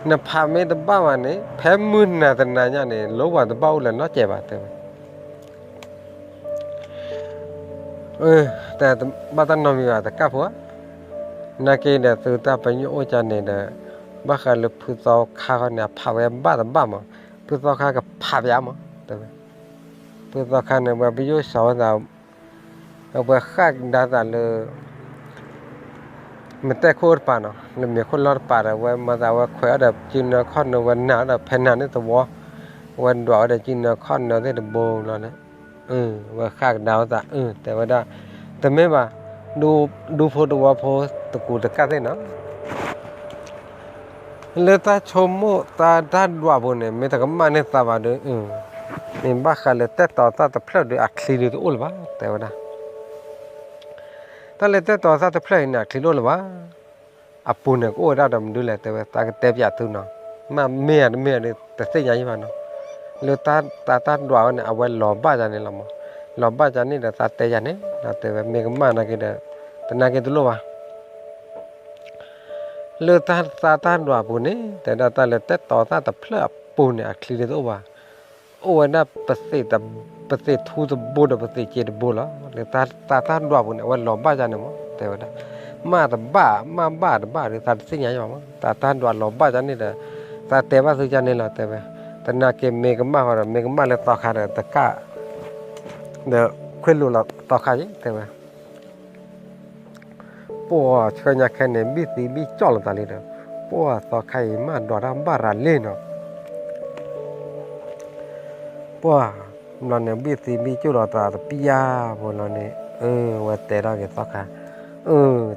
นับผ่านไม่ได้บ้านวันนี้แพ้มือน่ะแต่น่ะเนี่ยรู้ว่าจะบ้าเลยน่าเจ็บแต่แต่บ้านน้องมีว่าแต่กับหัวนักเรียนตื่นตาไปยุ่งจันเนี่ยบ้าเขาเลยพูดต่อข้าวเนี่ยผ่าไว้บ้านมั้งพูดต่อข้าวกับผ่าไปมั้งแต่พูดต่อข้าวเนี่ยว่าไปยุ่งสาวเราเอาไปข้ากินได้เลยมันแต่โคตรป่านะเลยมีคนรอดป่าเลยว่ามาแต่ว่าขวดแบบจีนข้อนวันหนาแบบแผ่นหนานี่ตัววันดอกแบบจีนข้อนเนี่ยได้โบแล้วนะว่าข้าดาวแต่ว่าได้แต่ไม่ว่าดูโฟตัวว่าโพสตะกูตะกัดเลยนะเลยตาชมโมตาด้านว่าบนเนี่ยไม่แต่ก็มาเนี่ยตาบาดนี่บ้าเขาเลยแต่ต่อตาแต่เพลิดด้วยอัคลีด้วยตัวอุลวะแต่ว่าได้ตาเลยแต่ต่อตาแต่เพลิดเนี่ยอัคลีด้วยหรอวะอาปูเนี่ยก็ได้ดำดูแลแต่ว่าตาก็เต็มยาตัวเนาะมาเมียเนี่ยแต่เสียยังยังเนาะเลยตาว่าเนี่ยเอาไว้หล่อบ้าจันนี่ละมั้งหล่อบ้าจันนี่แต่ตาเตยจันนี่แต่ว่าเมียก็มานะกินแต่นากินตัวละวะเลยตาว่าปูนี่แต่ตาเลยแต่ต่อตาแต่เพลิดปูเนี่ยอัคลีด้วยตัววะโอ้ยน่าประเสริฐทูตบูดประเสริฐเจดบูละเลยตาว่าปูเนี่ยว่าหล่อบ้าจันนี่มั้งแต่ว่ามาแต่บ้าหรือตาสิ่งอย่างมั้งตาว่าหล่อบ้าจันนี่แต่ตาเตว่าสิ่งจันนี่ละแต่นาเกมเมกมาเลยต่อขาเลยแต่ก้าเดี๋ยวคุยรู้ละต่อขายิ่งแต่ว่าปัวช่วยนักแข่งเนี่ยบีจ่อลตาเลยเด้อปัวต่อขายิ่งมาดอดำบ้ารันเล่นเนาะปัวเราเนี่ยบีจ่อลตาแต่ปียาพวกเราเนี่ยว่าแต่เราเก็ต่อขา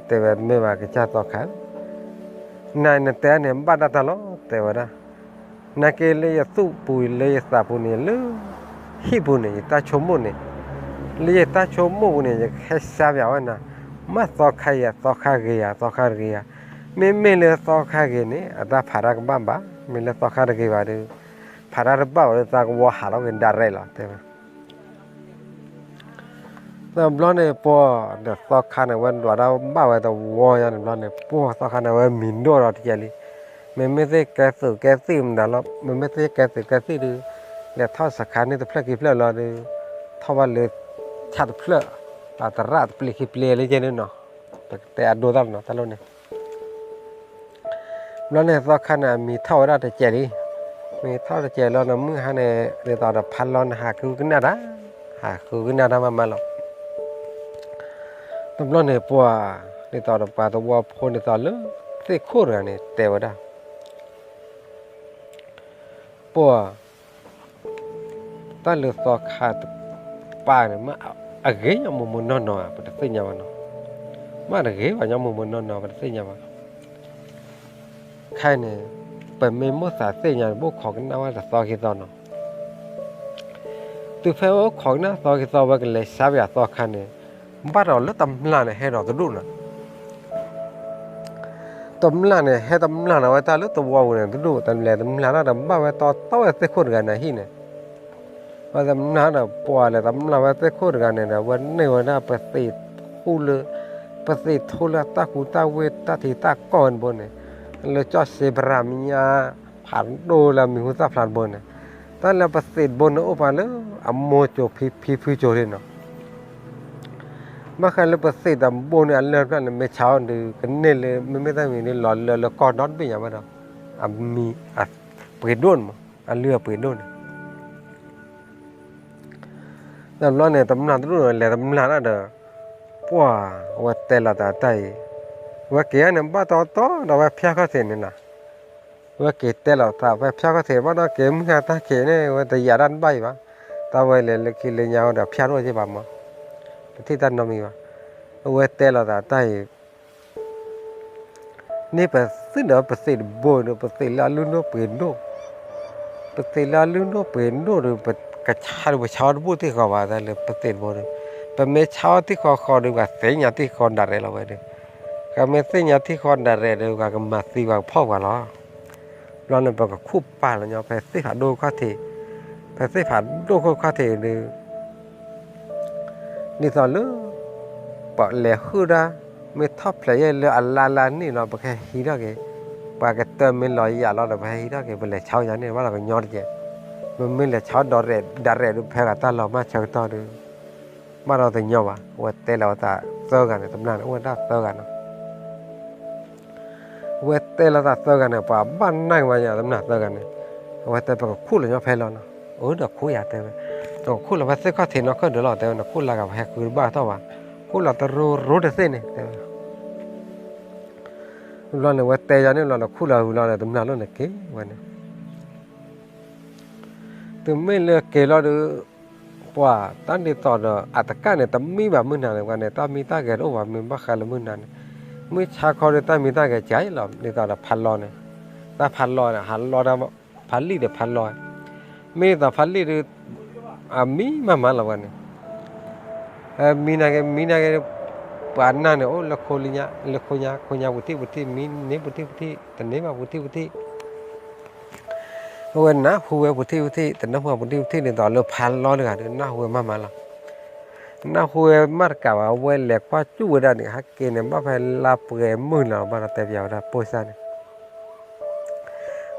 แต่ว่าไม่ว่าก็จะต่อขานายเนี่ยแต่เนี่ยบ้าตาล้อแต่ว่านะนักเลี้ยสู้ปุยเลี้ยสาปุเนี่ยเลยฮิบุเนี่ยตาชมเนี่ยเลี้ยตาชมเนี่ยจะแค่สาบยาวนะมาต่อขาเกียไม่เลี้ยต่อขาเกียนี่ตาพารักบ้าไม่เลี้ยต่อขาเกียว่าดูพารักบ้าเลยตาก็ว่าหาเราเงินดาร์ไรล่ะแต่บล็อกเนี่ยปัวเดี๋ยวต่อขาเนี่ยวันว่าเราบ้าไว้แต่วัวยันบล็อกเนี่ยปัวต่อขาเนี่ยว่ามินโดเราที่จะลีไม่ใช่แกสื่อมันแต่ละมันไม่ใช่แกสื่อดูแล้วท่อสักขานี่แต่เพลกี่เพลเราดูท่อว่าเลยชัดเพลแต่รัดเพลกี่เพลเลยเจนี่เนาะแต่ดูตามเนาะตลอดเนี่ยแล้วเนี่ยต่อขาเนี่ยมีท่อรัดแต่เจดีมีท่อแต่เจเราเนี่ยมึงหาเนี่ยเดี๋ยวต่อแบบพันล้อนหาคือกันน่ะมาหรอกตำรวจเนี่ยปัวเดี๋ยวต่อแบบป่าตัวพนเดี๋ยวต่อเลยเสียโคตรเนี่ยแต่ว่าได้ปัวตาเลือดต่อขาดป่าเนี่ยมาอะเกยยังมุมนอนๆประเทศยังวะเนาะมาอะเกยว่ายังมุมนอนๆประเทศยังวะใครเนี่ยเป็นเมมโมสาเสียยังบุกของน่าว่าจะต่อกี่ตอนเนาะตัวเฟลของน่าต่อกี่ตอนว่ากันเลยสาบยาต่อขันเนี่ยบ้านเราเลือดตำลาเนี่ยให้เราจะดูนะตำลาเนี่ยให้ตำลาเนี่ยว่าตาเลือดตัววัวเนี่ยจะดูตำแหน่งตำลาเนี่ยบ้าว่าต่อเสียคนกันนะที่เนี่ยว่าตำนานอ่ะปัวเลยตำนานว่าแต่โคตรกันเนี่ยนะวันนี้วันน่ะประสิทธิ์คู่เลยประสิทธิ์ทุลตาคูตาเวตาทิตาก่อนบนเนี่ยเลยจอดเซบรามิยาผ่านโดละมีหัวตาผ่านบนเนี่ยตอนแล้วประสิทธิ์บนโอ้ผ่านเลยอัมโมโจพีโจเลยเนาะมาคันเลยประสิทธิ์อัมบนเนี่ยเลิศนั่นไม่เช้าดูกันเนี่ยเลยไม่ได้มีนี่หล่อเลยแล้วก่อนนอนไปอย่างไรเนาะอัมมีเปิดโดนมั้งเรือเปิดโดนต nằm lo này tấm nào rồi là tấm nào đó được quá và tê là ta tay và kia nằm bắt to đó và phía có thể nè và kia tê là ta và phía có thể bắt nó kiếm ra ta kia này và ta giả đan bay mà ta về là khi lên nhau được phía rồi chứ bà mà thì ta nói mi mà và tê là ta tayนี่เป็นสิ่งเดียวเป็นสิ่งบ่อยเป็นสิ่งละลุ่นโเป็นโนเป็นสิ่งละลุ่นเป็นโนหรือเป็นกระชากเป็นชาวบุตรที่เขาว่าได้เลยเป็นสิ่งบ่อยเป็นเมื่อชาวที่เขาดูว่าสิ่งอย่างที่เขาด่าเราไปเลยก็เมื่อสิ่งอย่างที่เขาด่าเราดูว่าก็มาสิว่าพ่อว่าล้อเราเนี่ยเป็นกับคู่ป่าแล้วเนี่ยเป็นสิ่งหาดูข้าทีเป็นสิ่งหาดูข้าทีนี่ตอนนู้นปะเหล่คือได้ไม่ทับเลยเลยอัลลานี่เราไปแค่ฮีร่าเกะไปแค่เติมไม่ลอยอย่างเราไปฮีร่าเกะไปเลยเช้าอย่างนี้ว่าเราไปยอดเกะมันไม่เลยเช้าดอร์เรดูแพ้กับตาเรามาเช้าต่อดูมาเราถึงยอมว่าเตะเราตาเซอร์กันเนี่ยตำนานว่าได้เซอร์กันว่าเตะเราตาเซอร์กันเนี่ยป่ะบ้านนั่งมาอย่างตำนานเซอร์กันเนี่ยว่าเตะไปกับคู่เลยเนาะแพ้เราเนาะโอ้เด็กคู่อยากเตะตัวคู่เราไปเซ็กข้อเทนเราก็เดี๋ยวเราเตะเนาะคู่เรากับแพ้คือบ้าเท่าว่าคู่เราตะรู้ได้เส้นเนี่ยเราเนี่ยว่าเตะยันเนี่ยเราคู่เราเนี่ยตำนานเราเนี่ยเก๋วันนี้ถึงไม่เลือกเก๋เราดูว่าตั้งแต่ตอนอัตการเนี่ยตั้งมีแบบมือหนาเลยวันเนี่ยตั้งมีตั้งแก่รู้ว่ามีบ้าใครละมือหนาเนี่ยมือชาเขาเนี่ยตั้งมีตั้งแก่ใจเราในตอนพันลอยเนี่ยตั้งพันลอยเนี่ยหันลอยได้พันลี่เดี๋ยวพันลอยไม่ตั้งพันลี่เดี๋ยวมีมาละวันเนี่ยมีนาเกปานนั่นเนี่ยโอ้ละโคลิญะละโคญะบุตรมีเนบุตรแต่เนมาบุตรวันนะหัวบุตรแต่น้ำหัวบุตรเนี่ยตอนเราพันล้อเลยกันน้าหัวมาละน้าหัวมากกว่าเวลเล็กกว่าจู่ได้เนี่ยฮักเกเนี่ยบ้าไปลาเปย์มือเราบ้านแต่เดียวได้โพสต์เนี่ย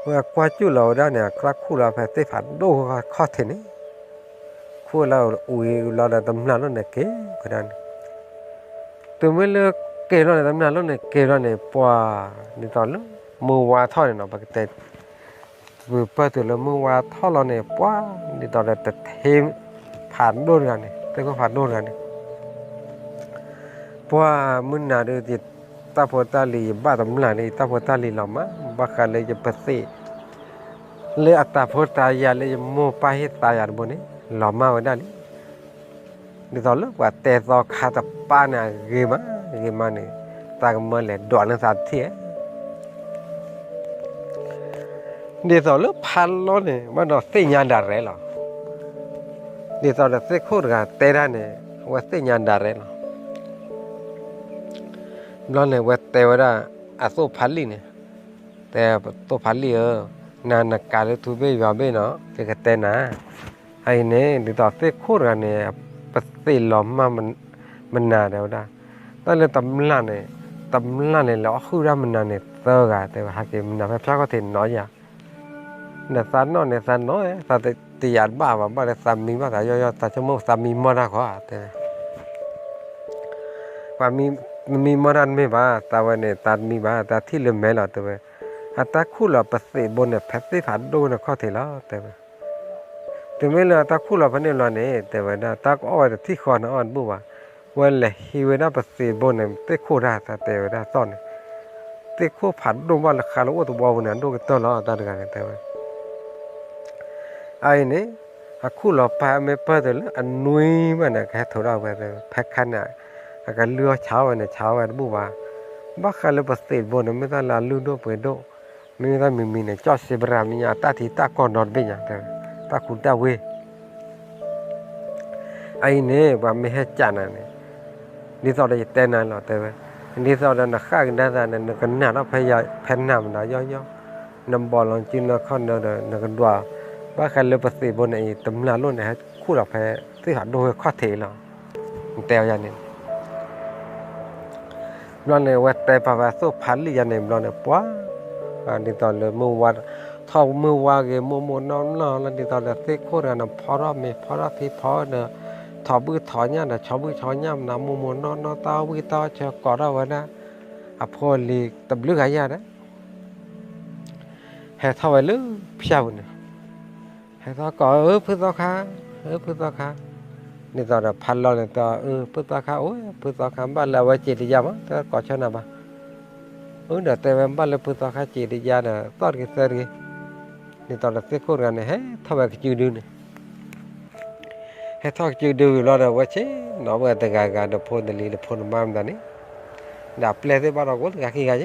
ว่ากว่าจู่เราได้เนี่ยคลักคู่เราไปเตะฝันดูข้อเทนี่คู่เราเราได้ตำนานแล้วเนี่ยเก๋ก็ได้ตัวไม่เลือกเกล้อในตำนานแล้วเนี่ยเกล้อเนี่ยปัวในตอนนั้นมือวาท่อเนี่ยเนาะปกติเปิดตัวแล้วมือวาท่อเราเนี่ยปัวในตอนนั้นแต่เทมผ่านโดนกันเนี่ยแต่ก็ผ่านโดนกันเนี่ยปัวมือหนาดูจิตตาโพตาลีบ้าตำนานนี่ตาโพตาลีเรามาบ้ากันเลยจะเปิดสิเลยอัตตาโพตายาเลยจะโมไปให้ตายอันบนนี้เรามาไว้ได้ในตอนนั้นว่าแต่ตอนขาดป้าเนี่ยเกมาเนี่ยตากมันเลยดอนนั่งสัตย์ที่ในตอนนั้นพันล้อเนี่ยมันเราเสียงานด่าเลยหรอในตอนนั้นเสียคู่กันเตะได้เนี่ยว่าเสียงานด่าเลยหรอล้อเนี่ยว่าเตะว่าได้อาโซพันลีเนี่ยแต่ตัวพันลีนานนักการเลยทุบไปว่าไปเนาะจะเตะนะไอ้เนี่ยในตอนเสียคู่กันเนี่ยปฏิล้อมมามันนานแล้วได้ตอนเรื่องตำนานเนี่ยเราคือว่ามันนานเนี่ยเจอกันแต่ว่าหากมันนานแค่ก็เห็นน้อยอย่างเนี่ยสันน้อยเนี่ยสันน้อยสันตีอัดบ้าเนี่ยสันมีบ้าแต่ย่อแต่ชั่วโมงสันมีมรณะเขาแต่ว่ามีมรณะไม่บ้าแต่ว่าเนี่ยสันมีบ้าแต่ที่เรื่องแม่เราแต่ว่าแต่คู่เราปฏิบนเนี่ยแพทย์ที่ผ่านดูเนี่ยเขาเห็นแล้วแต่ว่าแต่ไม่เลยตาคู่เราพันเนี่ยเราเนี่ยแต่ว่าตาก็เอาไว้ที่คอนะอ่อนบัววันเลยฮิวน่าประสิทธิ์บนเนี่ยเตะคู่ได้แต่ว่าซ่อนเตะคู่ผ่านดูว่าราคาเราตัวบอลเนี่ยดูกันตลอดตาดูกันแต่ว่าไอ้เนี่ยคู่เราไปไม่เปิดเลยอันนุ้ยมันเนี่ยแค่ถอดเอาไปเลยแพ็คขันเนี่ยการเลือเช้าเนี่ยเช้าวันบัวบ้าใครเราประสิทธิ์บนเนี่ยไม่ต้องลาลุ้นดูเปิดดูไม่ต้องมีเนี่ยจอดเซบรามีเนี่ยตาที่ตาก่อนนอนเป็นอย่างแต่ตาคุณตาเวไอ้เนี่ยว่าไม่ให้จานเนี่ยนี่ตอนนี้เต้นนั่นหรอแต่ว่านี่ตอนนั้นข้ากันได้แต่เนี่ยกันหน้าเราพยายามแผ่นน้ำนะย่อน้ำบอลลองจิ้มแล้วข้าวเนื้อกันดัวว่าใครเลยประสิทธิ์บนไอ้ตำนานรุ่นเนี่ยคู่เราแพ้ที่หาดูข้อเทเราเตลยันเนี่ยเราเนี่ยว่าแต่ภาวะสุพันธ์ยันเนี่ยเราเนี่ยป้านี่ตอนเลยเมื่อวันท้องเมื่อวานเกมโมนอนแล้วนี่ตอนเลยเซ็กคู่กันนะพอเราไม่พอเราที่พอเนี่ยถอบื้อถอเนี่ยนะชอบบื้อถอย่ำนะมุมนอนตาบื้อตาเชื่อกอดเอาไว้นะพอลีตับลึกหายานะให้เท่าไหร่ลึกพี่ชายเนี่ยให้เท่าก่อเพื่อต่อขาเพื่อต่อขา นี่ตอนพันล้อเนี่ยต่อพุทธคาโอ้ยพุทธคาบ้านเราไว้จิตยามะแต่ก่อชนะมาเดี๋ยวแต่บ้านเราพุทธคาจิตยาเนี่ยตอนกี่เซอร์กี่นี่ตอนเสียคนกันเนี่ยเฮ้ทำไมก็จืดดูเนี่ยเฮ้ทอดจืดดูเราเนี่ยว่าเช่น้องว่าแต่การเดินพ้นเดินพ้นมาไม่ได้เนี่ยดับเปลือยที่บ้านเราก็กางขี้กัน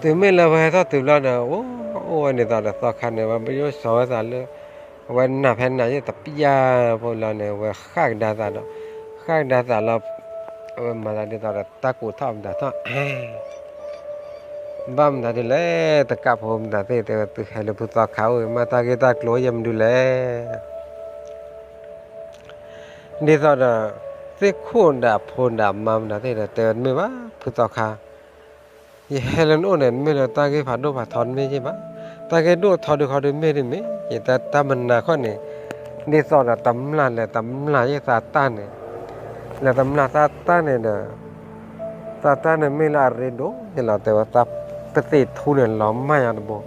từ mình là phải thao từ lâu nào ô anh này là khó khăn này mà bây giờ sáu giờ nữaวันน่ะแผ่นไหนแต่ปียาพอเราเนี่ยว่าข้างดาษเรามาได้ตอนตะกูทำแต่ท่อบ้ามแต่ดูแลตะกับผมแต่แต่ตัวให้เราพูดต่อเขามาตาเกตากลัวยำดูแลนี่ตอนเสียคนด่าพนด่ามาแต่แต่ไม่ว่าพูดต่อเขายี่เฮลันโอเนี่ยไม่เราตาเกผัดดูผัดทอนไม่ใช่ปะตาเกดูทอดูเขาดูไม่ได้ไหมยี่แต่ตามันน่ะข้อนี้นี่สอนตำลานเลยตำลานยี่ซาตานเนี่ยแล้วตำลานซาตานเนี่ยซาตานเนี่ยไม่ละเรโดยี่เราแต่ว่าตาปฏิทุนเนี่ยล้อมไม่อันบ่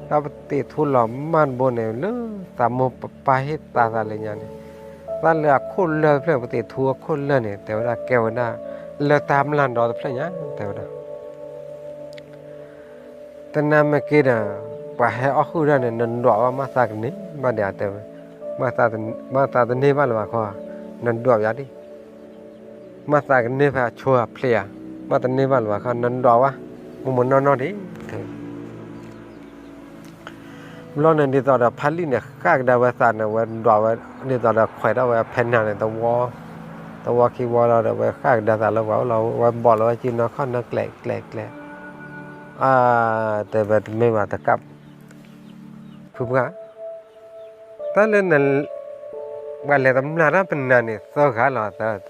ตาปฏิทุนล้อมมันบ่เนี่ยเลยตามโมปะให้ตาอะไรอย่างนี้ตาเลือกคนเลือกเพื่อปฏิทัวคนเลือกเนี่ยแต่ว่าแก้วน่ะเลือกตามลานดอกเพื่อนเนี่ยแต่ว่าแต่น้ำเมื่อกี้น่ะไปให้ออกคู่ได้เนี่ยนันดอกว่ามาสักนี้มาเดี๋ยวแต่มาตาตัวนี้บ้านเราเขานันดอกอย่างนี้มาสักนี้พาชัวเพลียมาตัวนี้บ้านเราเขานันดอกว่ามันนอนดิเราเนี่ยดีต่อเด็กพันลิเนี่ยข้างดาวสานเนี่ยวันดอกว่าดีต่อเด็กข่อยดาวว่าแผ่นเนี่ยตัวคีย์วอลเราเด็กว่าข้างดาวสานเราว่าเราวันบอลเราจีนเราข้อนนักแกลแต่แบบไม่มาตะกับถูกไหมตอนนั้นวันเรียนตำนานเป็นนานนี่สกัดเราแต่แ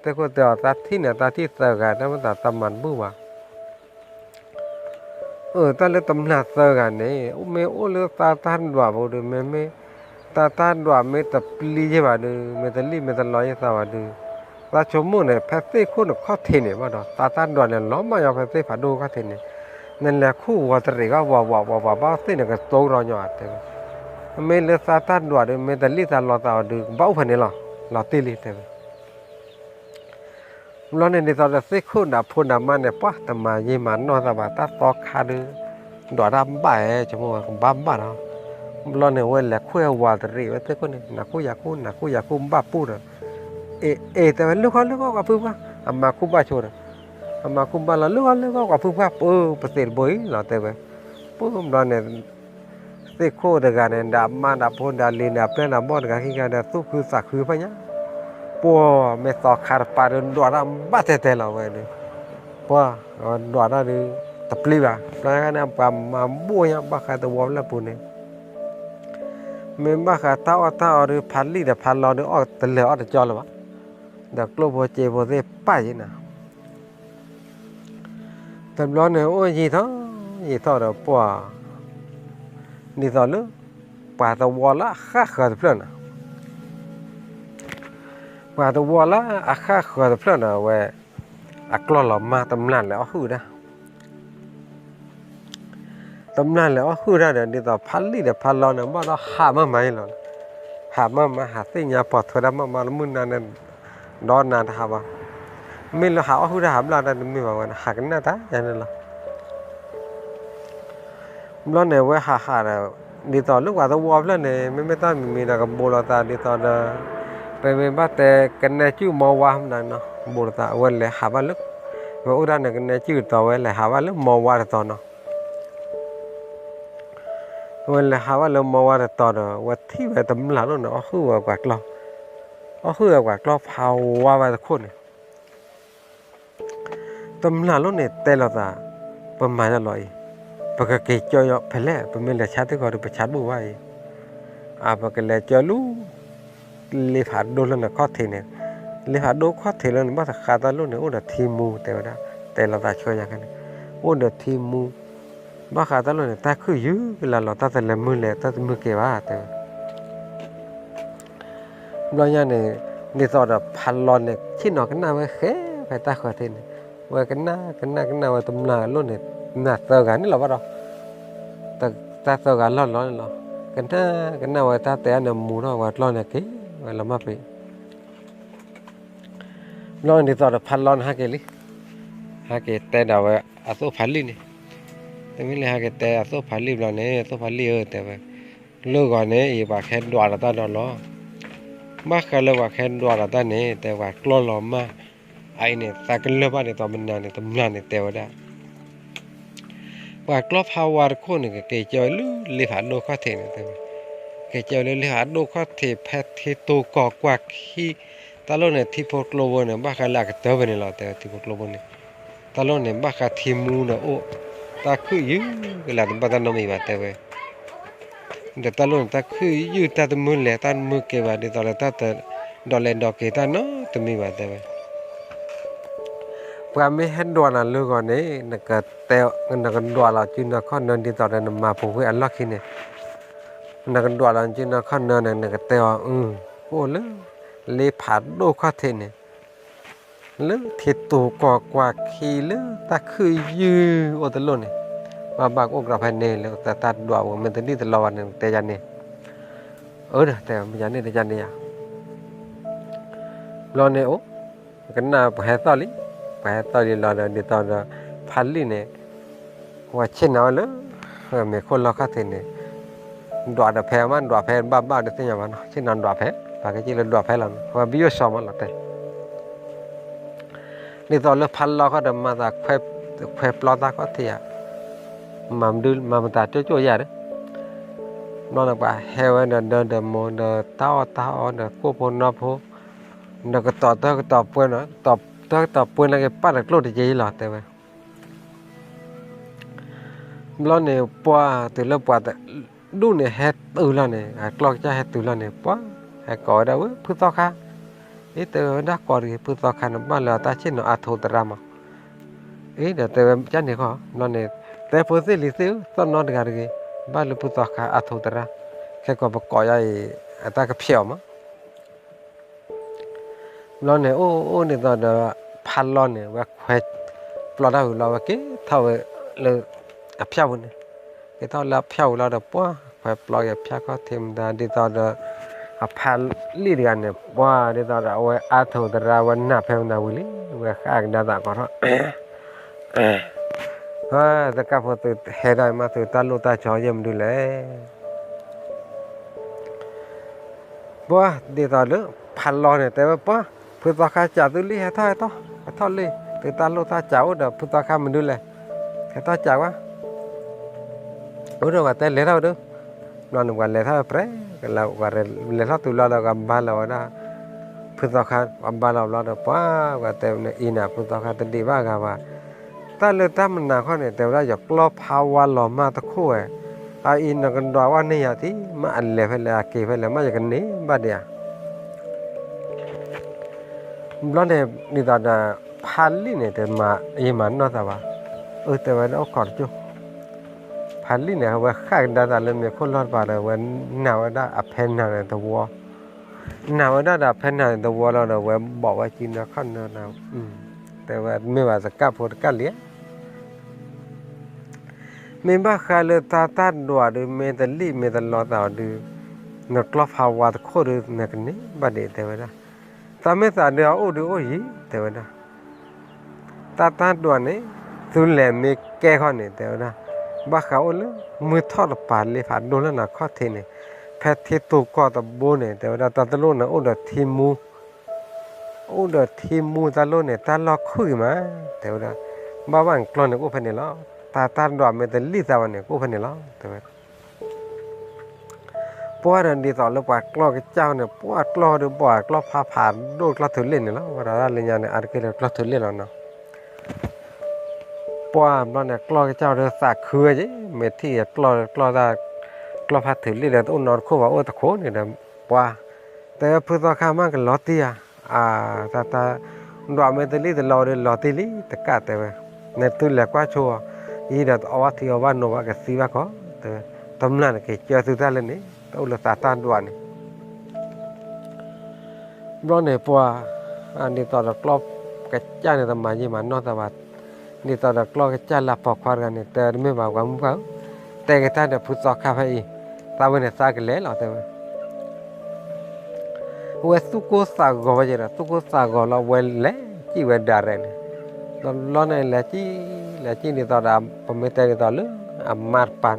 ต่ก็แต่ตาที่เนี่ยตาที่สกัดนั่นมันตาตำมันบุ้งว่ะตอนเรียนตำนานสกัดเนี่ยไม่เลือกตาท่านดว่าบุตรไม่ตาท่านดว่าไม่ตะปลีใช่ป่ะดูไม่ตะลีไม่ตะลอยใช่ป่ะดูตาชมมุ่งเนี่ยแพทย์ที่คู่ข้อเทนเนี่ยว่าดอกตาท่านดว่าเนี่ยล้อมมาอย่างแพทย์ที่ผ่าดูข้อเทนเนี่ยนั่นแหละคู่วัตริก็ว่าบ้าสิ่งเนี่ยก็โตเราหยอดแต่ไม่เลือกตาท่านดว่าดูไม่ตะลีตาลอตาดูบ้าพันเนี่ยเราตีลีแต่เราเนี่ยในตอนเราสิ่งคู่ดับพูนดับมันเนี่ยป้าแต่มาเยี่ยมันนอนสบายตาตอกขาดูดอกดำใบจมูกบ้าบ้าเนาะเราเนี่ยว่าแหละคู่วัตริว่าแต่คนเนี่ยนักคู่อยากคู่บ้าปูดแต่ว่าลูกเขากับพึ่งว่าอามาคู่บ้าโชว์อามาคู่บ้าเราลูกเขากับพึ่งว่าประเสริฐบ่อยเราแต่ว่าเราเนี่ยเสกโคเดกันเนี่ยดับมาดับพ้นดับลีนดับเพื่อนดับบอลกันขี้กันดับสู้คือสักคือพะเนี่ยไม่ต่อขาดปาร์ดวดบ้าเตะเราไว้เลยดวดนี่ตะปลีบ้าแล้วกันเนี่ยปั๊มมาบัวยังบ้าขาตัววอลแล้วปุ่นเนี่ยไม่บ้าขาเท้าหรือพันลีเดี๋ยวพันเราเดี๋ยวออกตะเหลวออกจอแล้ววะเด็กลูกพ่อเจ็บพ่อเจ็บป้ายนะแต่ร้อนเนี่ยโอ้ยยี่ท้อเดี๋ยวปัวนี่ตอนนู้ป่าตะวอละข้าเกิดเพื่อนป่าตะวอละข้าเกิดเพื่อนเว้ยกล้าหล่อมาตำนานแล้วคือนะตำนานแล้วคือนะเดี๋ยวนี่ต่อพันลีเดี๋ยวพันเราเนี่ยว่าเราหามาไหมหรอหาสิ่งยาปอดเธอได้มาแล้วมึงนั่นดอนนานท่าบ่ไม่เราหาคือหาเราได้ไม่มาวันหากันนะท่าอย่างนั้นล่ะเราเนี่ยว่าหาเนี่ยดีต่อลูกว่าตัววอลแล้วเนี่ยไม่ต้องมีนะกับโบราณตาดีต่อเนี่ยไปไม่บ้าแต่กันเนี่ยชื่อมอวามนั่นเนาะโบราณตาวันเลยหาบ้านลึกว่าอุดรเนี่ยกันเนี่ยชื่อต่อไว้เลยหาบ้านลึกมอวาต่อเนาะวันเลยหาบ้านลึกมอวาต่อเนาะว่าที่ไปตำหลังเนาะคือว่ากว่าเราคือว่ากเราเผาว่าไปทุกคนตำนานเนี่ยแต่เราตาประมาณอร่อยปกติจอยเพลเป็นเมื่อชาติก่อนไปชาติบัวไว้ปกติจอยรู้เลขาโดนแล้วนะข้อเทเนี่ยเลขาโดนข้อเทแล้วมาสักขาตาลุ่นเนี่ยโอ้เดทีมูแต่เราตาช่วยอย่างนั้นโอ้เดทีมูมาขาตาลุ่นเนี่ยตาคือยื้อเวลาเราตาแต่ละมือเลยตามือเกี่ยวแต่เราเนี่ยนี่ตอนแบบพันลอนเนี่ยชิ้นหนอกันหน้าไว้แค่ไปตาข้อเทเนี่ยไว้กันหน้าไว้ตำนาลุ่นเนี่ยน่าเจอกันนี่หรอวะเราแต่เจอกันร้อนๆเรา kena wa ta te ana mu ro wa lo ne ke wa la ma pe lo ni to da phal lon ha ke te da wa aso phali ni te mi le ha ke te aso phali lo ne aso phali te wa lo ga ne e ba khen dwa da ta lo ma kha lo wa khen dwa da ta ne te wa klo lo ma ai ne ta ke lo ba ne to man na ne to man ne te wa da và club power cô này cái chơi lú li hạt đô có thể này cái chơi li hạt đô có thể pet thì tô cọ quạt khi ta lúc này thì phục global này bác là cái tớ bên này là thì phục global này ta lúc này bác là thì mu nữa ô ta cứ giữ cái là chúng ta nói vậy tớ về để ta lúc này ta cứ giữ ta tụi mưa lẻ ta mưa kêu vào để tao là ta đòi lên đòi kêu ta nó tụi mình vậy tớ về và mấy hết đồ là lưu còn đấy là cái teo là cái đồ là chỉ là con nên đi tàu này mà phục vụ ăn lót khi này là cái đồ là chỉ là con nên là cái teo ô lớn lấy phạt đồ có thể này lớn thiệt tổ quả quả khi lớn ta khơi dư ô tô luôn này mà bác ông gặp phải này là ta đồ của mình tới đi từ lò này tè chân này được tè chân này tè chân này à lò này ô cái nào phải to lý phải tao đi lo đi tao là phá li này và trên nào nữa mấy con lo khác thế này đoạt được phê mà đoạt phê ba được thế nào mà trên nào đoạt phê và cái gì là đoạt phê làm và bây giờ sao mà là thế đi tao là phá lo có đầm mà ta phê lo ta có thể mà mình ta cho chỗ gì đấy nó là bà heo ấy là đơn mồ tao là cô phong nó phố nó cái tỏ quên nó tỏ tao quên là cái bắt được lô thì gì lọt thế vậy lo này qua từ lâu qua đu này hết từ lo này lo cho hết từ lo này quá hay có đâu phun to kha ít từ đã có thì phun to kha nó bao là ta chết nó thô tara mà ít để từ chắc này khó lo nàyแต่พอสิลิซิตอนนอนกันกี่บ้านลูกผู้ต่อขาอัฐอุตระแค่ก็บอกก่อยไอ้ตากระเพียวมั้งเราเนี่ยโอ้เนี่ยตอนพันเราเนี่ยว่าแควปลอดเราเราว่ากี่เท่าเลยเพียวเนี่ยกี่เท่าเราเพียวเราเดี๋ยวป้าแควปลอดเพียวก็เทียมได้ดีตอนพันลีดกันเนี่ยว่าดีตอนเอาไว้อัฐอุตระวันหน้าเพียวนาวิลีว่าข้างด้านต่างก็แต่ก็พอตื่นเห็นได้มาตื่นตาลูตาจอยมดูเลยบ่ดีตอนเลือพันลอยเนี่ยแต่ว่าป้าพุทธคาจ่าตุลีให้ท่อเลยตื่นตาลูตาเจ้าเดี๋ยวพุทธคามันดูเลยให้ท่อเจ้าวะรู้ด้วยว่าแต่เลี้ยเราดูนอนวันเลี้ยเท่าเปร่กันแล้วว่าเลี้ยเท่าตุลาเรากำบ้านเราได้พุทธคากำบ้านเราเดี๋ยวป้าว่าแต่เนี่ยอีน่ะพุทธคาตันดีว่ากันว่าตาเลือดตามันหนาข้อเนี่ยแต่ว่าอยากลอบภาวะหล่อมาตะคู่อินกันดว่านี่ที่มาอันเล่ไปเลยอาเกไปเลยมาจากกันนี้บ้าเดียแล้วเนี่ยนี่ตอนพันลี่เนี่ยแต่มาอีมันนอแต่ว่าแต่ว่าเอาขอดจุพันลี่เนี่ยว่าข้างดาตาเริ่มมีคนรอดบาดเลยว่าหนาวได้อภัยหนาวในตัวหนาวได้อภัยหนาวในตัวเราเนี่ยว่าบอกว่าจีนนะข้อนหนาวแต่ว่าไม่ว่าจะกล้าพูดกล้าเลี้ยไม่บ้าใครเลยตาดัวดูเมตลี่เมตลอดต่อดูนักลอบหาวาตโคดูนักนี้บัดเดแต่ว่าตาไม่ตาเดียวดูโอ้ยแต่ว่าตาดัวนี่สุนแหลมมีแก่ข้อนี่แต่ว่าบ้าเขาเลยมือทอดปาดเลยผ่านโดนแล้วนะข้อเทนี่แพทย์ที่ตัวก็ตะโบนี่แต่ว่าตาตะลุนะเดทีมูเดทีมูตาลุเนี่ยตาลอกคุยมาแต่ว่าบ้าว่างกลอนเนี่ยกูพันเนี่ยแล้วตาดอมเมตลิตาวันเนี่ยกูพันเนี่ยแล้วแต่ว่าปวดดีต่อแล้วปวดกล้อกเจ้าเนี่ยปวดกล้อดูปวดกล้อพาผ่านโดนกล้อถือเล่นเนี่ยแล้วว่าเราเรียนเนี่ยอาจจะเรียกกล้อถือเล่นแล้วเนาะปวดเราเนี่ยกล้อเจ้าเดือดสากคือจีเมที่กล้อตากล้อพาถือเล่นแล้วอุ่นนอนคู่ว่าตะโขเนี่ยนะปวดแต่พื้นตัวข้ามมันก็ล้อเตี้ยตาดอมเมตลิแต่ล้อตีลิตะกาแต่ว่าในตัวแหลกว่าชัวอีเดอว่าที่ว่าโนวากับซีว่าก็แต่ตำนานก็เจอสุดท้ายเลยนี่ตัวละตาดวนนี่ร้อนเนี่ยปัวอันนี้ตอนเรากรอบกระจายในตำมายี่มันนอกตะวันนี่ตอนเรากรอบกระจายละปอกควานกันเนี่ยแต่ไม่บอกว่ามึงเขาแต่กระทั่งเดี๋ยวพุทธศาสนาไป ta bên này ta cái lẽ là thế mà quay su cô sa gò vậy đó su cô sa gò là quay lẽ chỉ quay đà này lo này là chỉ để tao làm phần mấy tay để tao lướt mát pan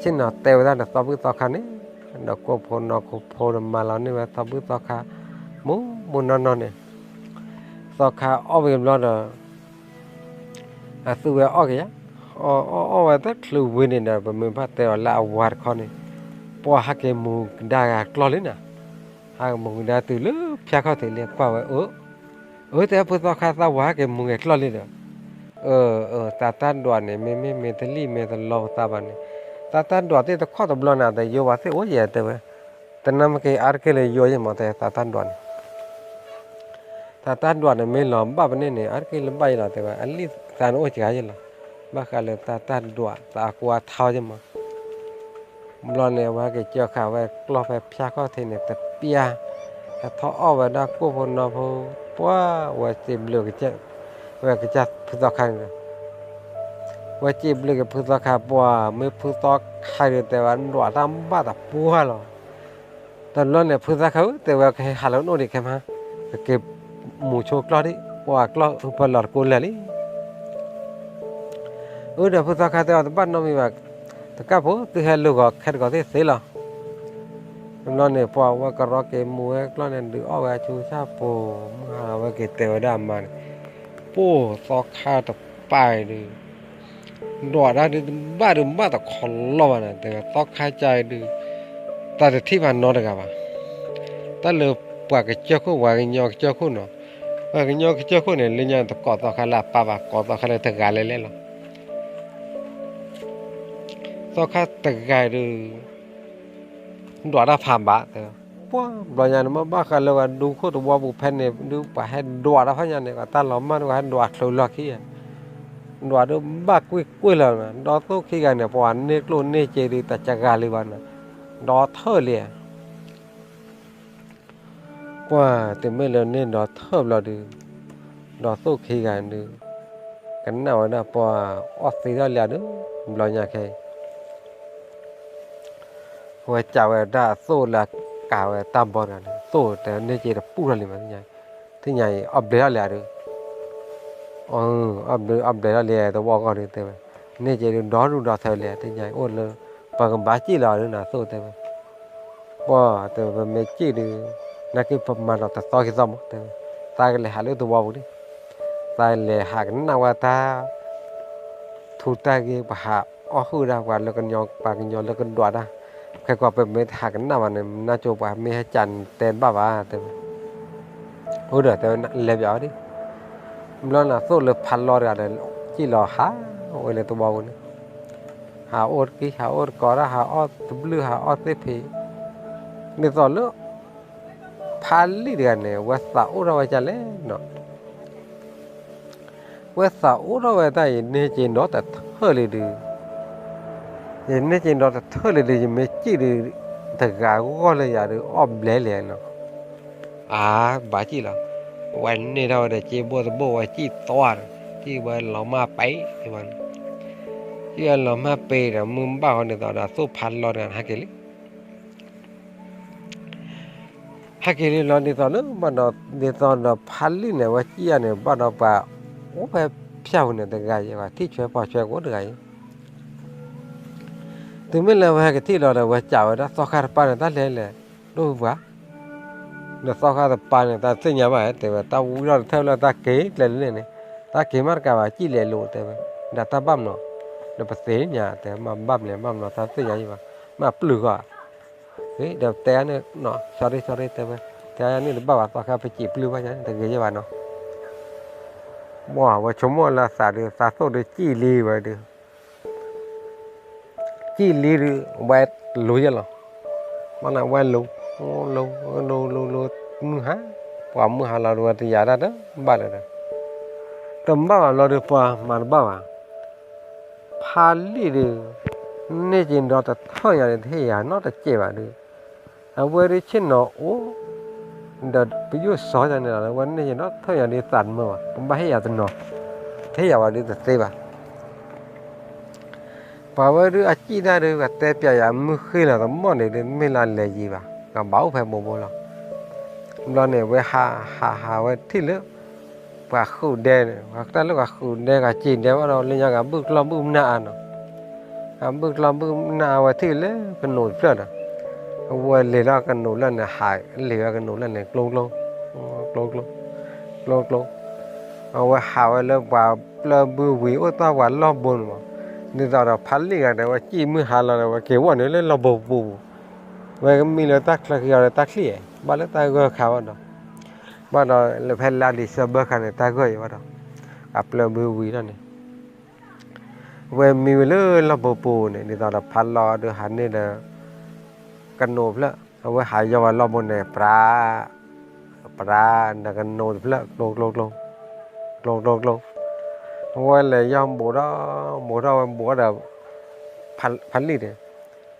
chứ nó teo ra là tao biết tao khăn ấy nó có phô mà nó nên là tao biết tao khá muốn nó này tao khá ở bên đó là sự việc ở cái ở cái lưu viên này là mình phát teo là quạt con này bỏ hai cái mù đa clo lên nè hai mù đa từ lớp phía sau thì liền qua vậy thế bây giờ khai tao hóa cái mùng cái lo lên được ta tan đoàn này mình thấy li mình thấy lo ta bạn này ta tan đoàn thì ta khó tập lo nào tại vô vào thế ôi vậy thế vậy ta nằm cái ar cái này vô vậy mà ta tan đoàn này mình làm ba bên này ar cái làm bay là thế vậy anh li ta nói chỉ cái gì là ba cái là ta tan đoàn ta qua thao chứ mà lo nàyว่าcái chưa khảo về lo về phía sau thì này tập bia thọ ở về đó cô phụ nó quá và tìm được cái về cái chất phụ tắc khai rồi và tìm được cái phụ tắc khai quá mới phụ tắc khai đượcแต่ว่าหนวดทำบ้าแต่ปัวหรอแต่เรื่องเนี่ยphụ tắc khaiแต่ว่าcái hạt lớn nó đi kèm ha cái mù chua clot đi và clot phần lọt cồn lại đi để phụ tắc khaiแต่ว่าบ้านnóมีแบบแต่ก็พอตัวเฮลูก็แค่ก็ที่เสียหรอnó này phò qua cái đó cái muối nó này được ở cái chú sa phô mà qua cái tèo đam mà phô so khá tập bài đi đọa ra đi ba tập khẩn lo nàyแต่so kháใจđi taจะที่มันนอนได้กับta lừa qua cái chơi khu qua cái nhau cái chơi khu nó qua cái nhau cái chơi khu này lên nhau tập cọt khá là ba cọt khá là thật gà lên rồi so khá thật gà đi đọa ra phàm bạ thế quá bây giờ nó bắt cái là đủ khô tụ bao bù pen này đủ phải hết đọa ra phải nhà này ta làm mà nó đọa sâu lọt khi đọa đó bắt quỳ là đó tốt khi cái này bọn nê luôn nê chơi đi ta chả gà đi bạn đó thơ liền quá thì mấy lần nên đó thơ là được đó tốt khi cái được cái nào là bỏ Australia nữa lo nhà cáiว่าจะว่าได้โซ่ละกาวตามบอลกันโซ่แต่เนี่ยจะปูอะไรมันที่ใหญ่อัปเดตอะไรดูอัปเดตอะไรตัวบอกก่อนเลยแต่ว่าเนี่ยจะดูดอเท่าเลยที่ใหญ่โอ้เลยปากบ้าจีเราเนี่ยนะโซ่แต่ว่าแต่ว่าไม่จีดูนักกีฬามาเราแต่ต่อกี่ซ้อมแต่ตายกันเลยหาเรื่องตัวบอกดิตายเลยหากันนาวตาถูกตายกี่ปะหาอ้อคือดาวกันแล้วกันยองปากกันยองแล้วกันดวดนะใครก็เป็นไม่หักน้ำมันน่าจะว่าไม่ให้จันเต้นบ้าแต่โอ้เดี๋ยวแต่เล็บยาวดิมันน่ะสู้เลยพันลอร์อะไรที่รอหาโอ้ยเลยตัวเบาเนี่ยหาอดกี่หาอดก่อละหาอดตุบลือหาอดเตพีในตอนเลือกพันลิเดียนเนี่ยว่าสาวเราจะเล่นเนาะว่าสาวเราได้เนี่ยจริงเนาะแต่เฮ้ยเลยดียังเนี่ยจริงเราแต่เท่าเลยยังไม่จีดีแต่กาก็เลยอยากดูอ้อมเละๆเนาะบ้าจีละวันนี้เราได้จีบัวว่าจีตัวจีบัวเรามาไปที่วันจีเรามาไปแต่มึงบ้าคนเดียวต่อสู้พันรอกันฮักเกลิเราในตอนนั้นบ้านเราในตอนเราพันลิเนี่ยว่าจีเนี่ยบ้านเราป่าโอ้แบบเพี้ยวเนี่ยแต่ไงว่าที่ช่วยพอช่วยก็ได้ถึงไม่เลยว่าที่เราว่าเจ้าได้สกัดปานนั่นเลยดูว่าเราสกัดปานนั่นแต่สิ่งอย่างไรแต่ว่าตาวุ้เราเท่าเราตาเก๋เลยเนี่ยตาเก๋มากกว่าจีเลยรู้แต่ว่าแต่ตาบ้ามเนาะเราไปเสียเนี่ยแต่มาบ้ามเนี่ยบ้ามเนาะตาสิ่งอย่างนี้ว่ามาปลุกอ่ะเฮ้ยเดี๋ยวแต่เนี่ยเนาะ sorry แต่ว่าแต่นี่เราบ้าว่าสกัดไปจีบปลุกว่าอย่างแต่เก๋จะว่าเนาะว่าชั่วโมงละสาเดือสาโซ่เดือจีรีไว้เดือจีรีไว้รู้ยังหรอมันเอาไว้รู้มือหาว่ามือหาเราดูที่ยาได้เด้อบ้านเลยแต่บ้านเราดูป่ะมันบ้านพาลีดูเนี่ยจริงเราแต่เท่าอย่างที่ยาน่าจะเจ็บอ่ะดูเอาไว้ได้เช่นเนาะโอ้เดี๋ยวไปยุ่งสอนอย่างนี้แล้ววันนี้เนาะเท่าอย่างนี้สั่นมั้งผมไม่ให้ยาตัวเนาะที่ยาวันนี้จะเจ็บอ่ะ bà vợ đứa chị đã được cái tép ya mưa khi là tấm món này đến mới là lệ gì bà cả bảo phải bố lo lo này với ha với thi nữa và khu đen hoặc ta lúc khu đen cả chín đen vào lên nhà cả bước làm bước nạ nó bước làm bước nạ và thi nữa cái nồi phật à vừa lấy ra cái nồi lên là hải lấy ra cái nồi lên này lông và hào lên và bữa quý ở ta và lo buồn mà nên là phát lý cái này và chỉ mới hà là cái vấn đề lên lo bù và mình là tắc là cái tắc lý bà lấy ta gọi khảo đó bà đó là phải là đi sơ bơ cái này ta gọi bà đó áp là bữa quý đó này và mình là bù này nên là phát lo được hẳn nên là cái nộp là và hải do lo buồn này pra là cái nộp là lông ngoài là do bố đó phát lý đấy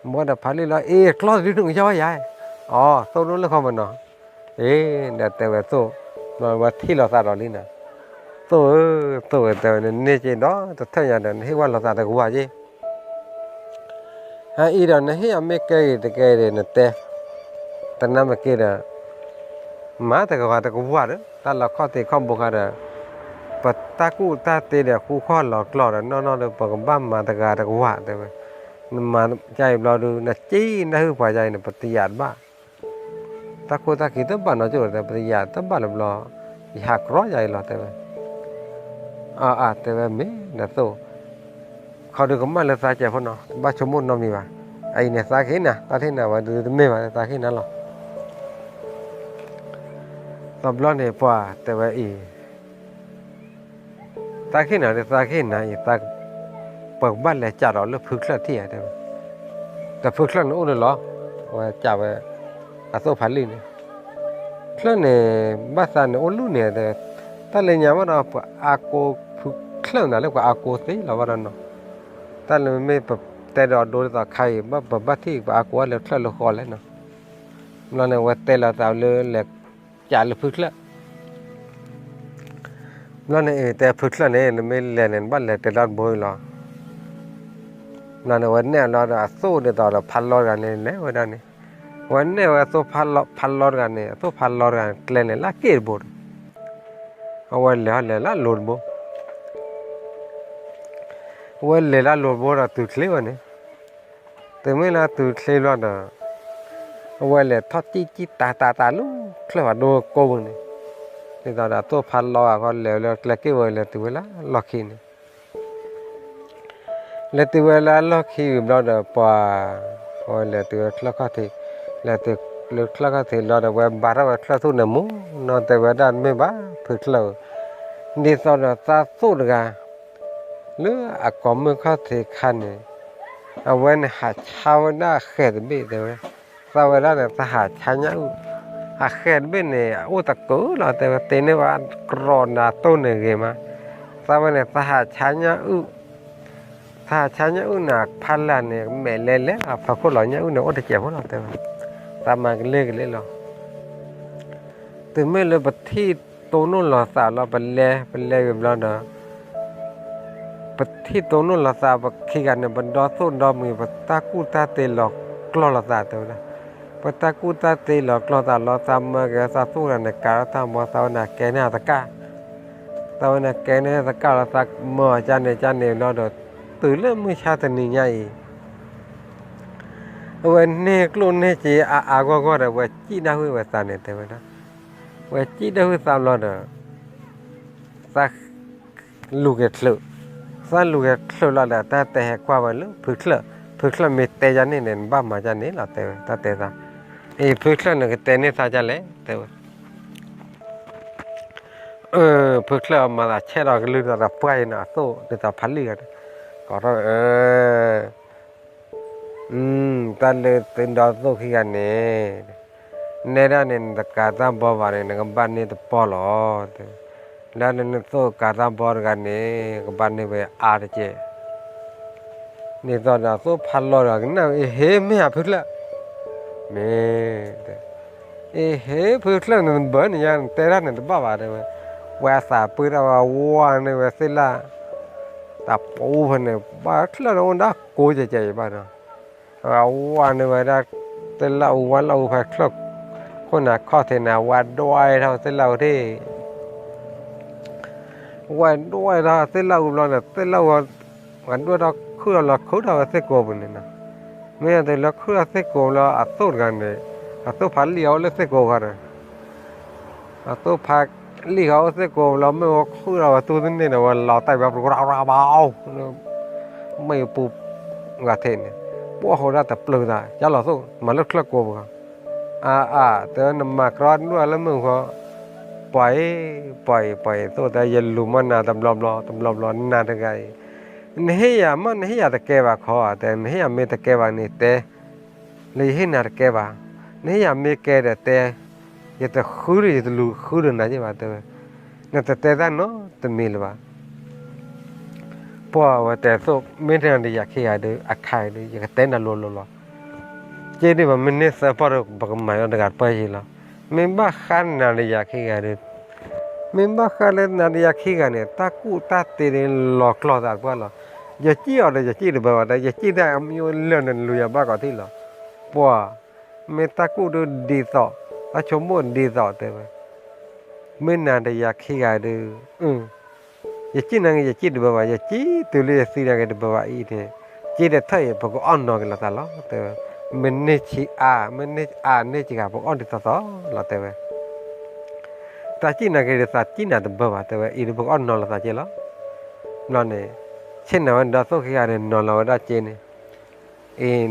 bố đó phát lý là close đi đừng cho vậy tôi nói là không mà nó để từ về tôi mà thi là sao đó đi nè tôi từ nên trên đó tôi thấy nhà này hết quan là sao được qua chứ ý là nó hết mấy cái này nè ta nằm ở kia là má ta có qua đó ta là khó thì không buộc ra và ta tên là khu kho lọt nó được bằng băm mà ta gà ta quả thế mà chạy lọt được là chỉ nó hư phải chạy là bật giạt ba ta khi tới bạn nó chỗ là bật giạt tới bạn làm lò hạt rót chạy lọt thế thế mấy là tôi họ được có mà là ta chạy phong nó ba số một năm gì mà ai này ta khi nào ta thế nào mà được mấy mà ta khi nào lọt tập lo này qua thế vậy ta khi nào ta bật bắt lại trả đó là phước là thiệt đấy ta phước là nó ổn rồi và trả về số phát lên cái này bắt sang nó ổn luôn nè ta lên nhà mà nó cô phước là nó cô thế là vào nó ta lên mấy tay đó đôi ta khai bắt thì cô là cái là khó lấy nó này vật tay là tao là trả là phước nó nàyแต่ฝึกแล้วเนี่ยไม่เรียนบ้านเลยแต่ละบ่อยหรอนั่นวันนี้เราสู้ในตอนเราพันลอกันเนี่ยวันนี้วันนี้ว่าสู้พันลอกันเนี่ยสู้พันลอกันเล่นละเกียร์บอลเอาไว้เลยละโหลดบอลวันเลยละโหลดบอลตุกเลี้ยวันนี้แต่ไม่ละตุกเลี้ยวันเอาไว้เลยทอดจี้ตาลูกเคลื่อนดูโกงเนี่ยนี่ตอนนั้นตัวพันล้อก็เลยกี่วันเลยตัวเวลาล็อกขี้เนี่ยเลยตัวเวลาล็อกขี้เราเดี๋ยวพอเลยตัวล็อกขี้เลยตัวล็อกขี้เราเดี๋ยวบาร์ว่าล็อกทุ่นมุ้งนอนแต่ว่าด้านไม่บ้าฝึกเรานี่ตอนนั้นตาสู้กันหรืออากาศมันเข้าที่ขันเนี่ยเอาไว้ในหาเช้าหน้าเข็ดไม่เดี๋ยวตาเวลาเนี่ยตาหาเช้าเนี่ยเข็ดไม่เนี่ยโอ้ตะกู้เราแต่ว่าเต้นว่ากรอนน่ะต้นเนี่ยไงมาตาเวลาเนี่ยตาหาเช้าเนี่ยถ้าเช้าเนี่ยหนักพันล้านเนี่ยแม่เล่พอคนหล่อเนี่ยเนี่ยโอ้ตะเจ็บพวกเราแต่ว่าตามมากันเล่เราแต่เมื่อเราไปที่ตัวนู้นเราสาวเราไปเล่แบบเราเนาะไปที่ตัวนู้นเราสาวไปขี้กันเนี่ยบนดอส้นดอมือไปตากู้ตาเตะหลอกกล้อเราสาวตัวนะไปตากู้ตาเตะหลอกกล้อตาเราทำมาแกสาวสู้กันเนี่ยการทำมาสาวน่ะแกเนี่ยตะก้าสาวน่ะแกเนี่ยตะก้าเราสักเมื่อจานเนี่ยเราเนาะตื่นแล้วมือชาตินี่ไงวันนี้กลุ่นเนี่ยจีก็เลยว่าจีน่าหัวสานเนี่ยแต่ว่าว่าจีน่าหัวสานเราเนาะสักลูกเกลือสักลูกเกลือเราเนาะแต่กว่าวันลูกฝึกแล้วมีเตจันนี่เนี่ยบ้ามาจันนี่เราแต่ว่าแต่ซะฝึกแล้วเนี่ยเตนี่ซาจันเลยแต่ว่าฝึกแล้วมาเช่เราก็ลืมเราป่วยนะโซ่เดี๋ยวจะพันเลือดก็เราตอนเลยตื่นดาวโซ่ขี้กันเนี่ยด้านนี้ตะการตามบ่อวานเนี่ยกับบ้านนี้ตะปอหล่อด้านนี้โซ่การตามบ่อกันเนี่ยกับบ้านนี้ไปอาร์เจนี่ตอนนั้นโซ่พันหล่อกันนะเฮ้ไม่อยากฝึกละไม่เฮ้ฝึกแล้วมันเบื่อเนี่ยแต่ด้านนี้ตะบ่อวานเนี่ยว่าสาปืนเอาว่าเนี่ยว่าสิละ ta bố phần này ba là nó đã cố chạy ba nóวันนี้ว่าแต่เราวันเราพักครบคนน่ะข้อเทน่ะวันด้วยเราแต่เราที่วันด้วยเราแต่เราเนี่ยแต่เราวันด้วยเราคือเราคือเราเสกโกบุนี่นะไม่แต่เราคือเสกโกเราอัดสู้กันเลยอัดสู้พันเลี้ยวเลยเสกโกกันอัดสู้พักเลี้ยวเสกโกเราไม่ว่าคือเราตัวนี้นะวันเราแต่แบบเราเบาไม่ปุบกระเทนพวกเขาได้แต่เปลือยจะหล่อสู้มาเลิกคลักโกบกันแต่นำมากรอนด้วยแล้วมึงก็ปล่อยตัวแต่ยันลุมันน่ะตำรอน่าจะไงนี่มันนี่แต่แกว่าเขาแต่นี่ไม่แต่แกว่านี่แต่เลยให้น่าแกว่านี่ไม่แกแต่ยันแต่คู่นะใช่ไหมแต่นั่นแต่ด้านเนาะแต่มีหรือเปล่าพวกแต่สู้ไม่ได้อยากให้ดูอักขายดูอยากเต้นน่ะล้อเจดีว่ามันเนี่ยสปอร์ตบักไม่เอาเด็กไปสิล่ะไม่บ้าขันน่ะอยากให้ดูไม่บ้าขันเลยน่ะอยากให้กันเนี่ยตากูตาเตะหลอกหลอกว่าล่ะอย่าจี้เอาเลยอย่าจี้เลยบ่าวแต่อย่าจี้ได้มีเรื่องนั้นลุยบ้าก็ที่ล่ะพวกไม่ตากูดูดีต่อตาชมบุญดีต่อแต่ว่าไม่น่าจะอยากให้กันดูอย่าจี้นั่งอย่าจี้ดูบ่าวอย่าจี้ตัวเลี้ยสีนั่งดูบ่าวอีเนี่ยจี้ได้เท่าพวกอ่อนนอกละตาล้อแต่มันเนี่ยชีมันเนี่ยจีกับพวกอ่อนที่ต่อละแต่ว่าตาจี้นั่งก็ได้ตาจี้น่าดูบ่าวแต่ว่าอีพวกอ่อนนอกละตาเจล้อนั่นเนี่ยเช่นนั้นเราต้องคิดอะไรนอนเราได้เจนี่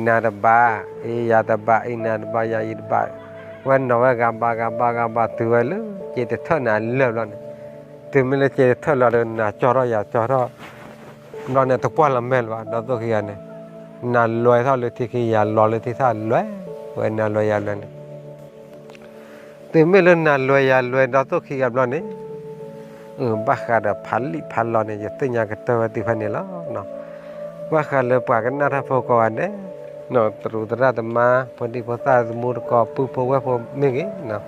นาดบ้ายาดบ้านาดบ้ายาอีดบ้าวันนอนกำบ้าตัวเลยเจตเท่านั้นเลื่อนแล้วถึงไม่เลยเจตเท่าเราเลยน่าจอร์ยานั่นเนี่ยทุกวันละเมลว่าเราต้องคิดอะไรน่าลอยเท่าเลยที่ขี้ยาลอยเลยที่ท่าลอยวันน่าลอยยาเลยถึงไม่เลยน่าลอยเราต้องคิดอะไรนี่บ้าขาดพันล้อเนี่ยจะตึงยากตัวที่พันนี่แล้วเนาะบ้าขาดเลยปากกันน่าทับโฟกัสเนี่ยเนาะตรุตระแต่มาพอดีพอตาสมุดก็ปุ๊บพอว่าพอไม่กี่เนาะ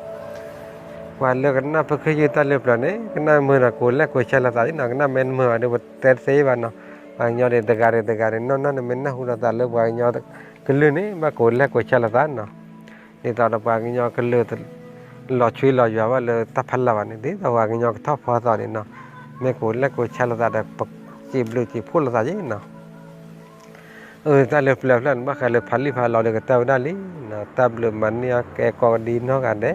วันเลิกกันน่าเพิ่งยืนตาเล็บแล้วเนี่ยกันน่ามือน่ะกูเล็กกูเชลตาที่น่ะกันน่าเมนมือเดี๋ยวเตะเสียวันเนาะบางยอดเด็กการนั่นเมนน่ะหุ่นตาเล็บบางยอดกันเลยนี่มากูเล็กกูเชลตาเนาะนี่ตอนนั้นบางยอดกันเลยหล่อช่วยหล่ออยู่ว่าเลยตาพันละวันนี้ดิแต่ว่ากันยอดท้อพอตอนนี้เนาะไม่กูเล็กกูเชลตาได้ปักจีบหรือจีบพูดละตาจีเนาะตาเล็บนั่นบ้าใครเลยพันหล่อเลยก็เต้าได้ลิเนาะตาเล็บมันเนี่ยแกก็ดีเนาะกันเด้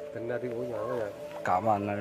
เป็นนาทีโอ้ยอย่างเงี้ย cả mà là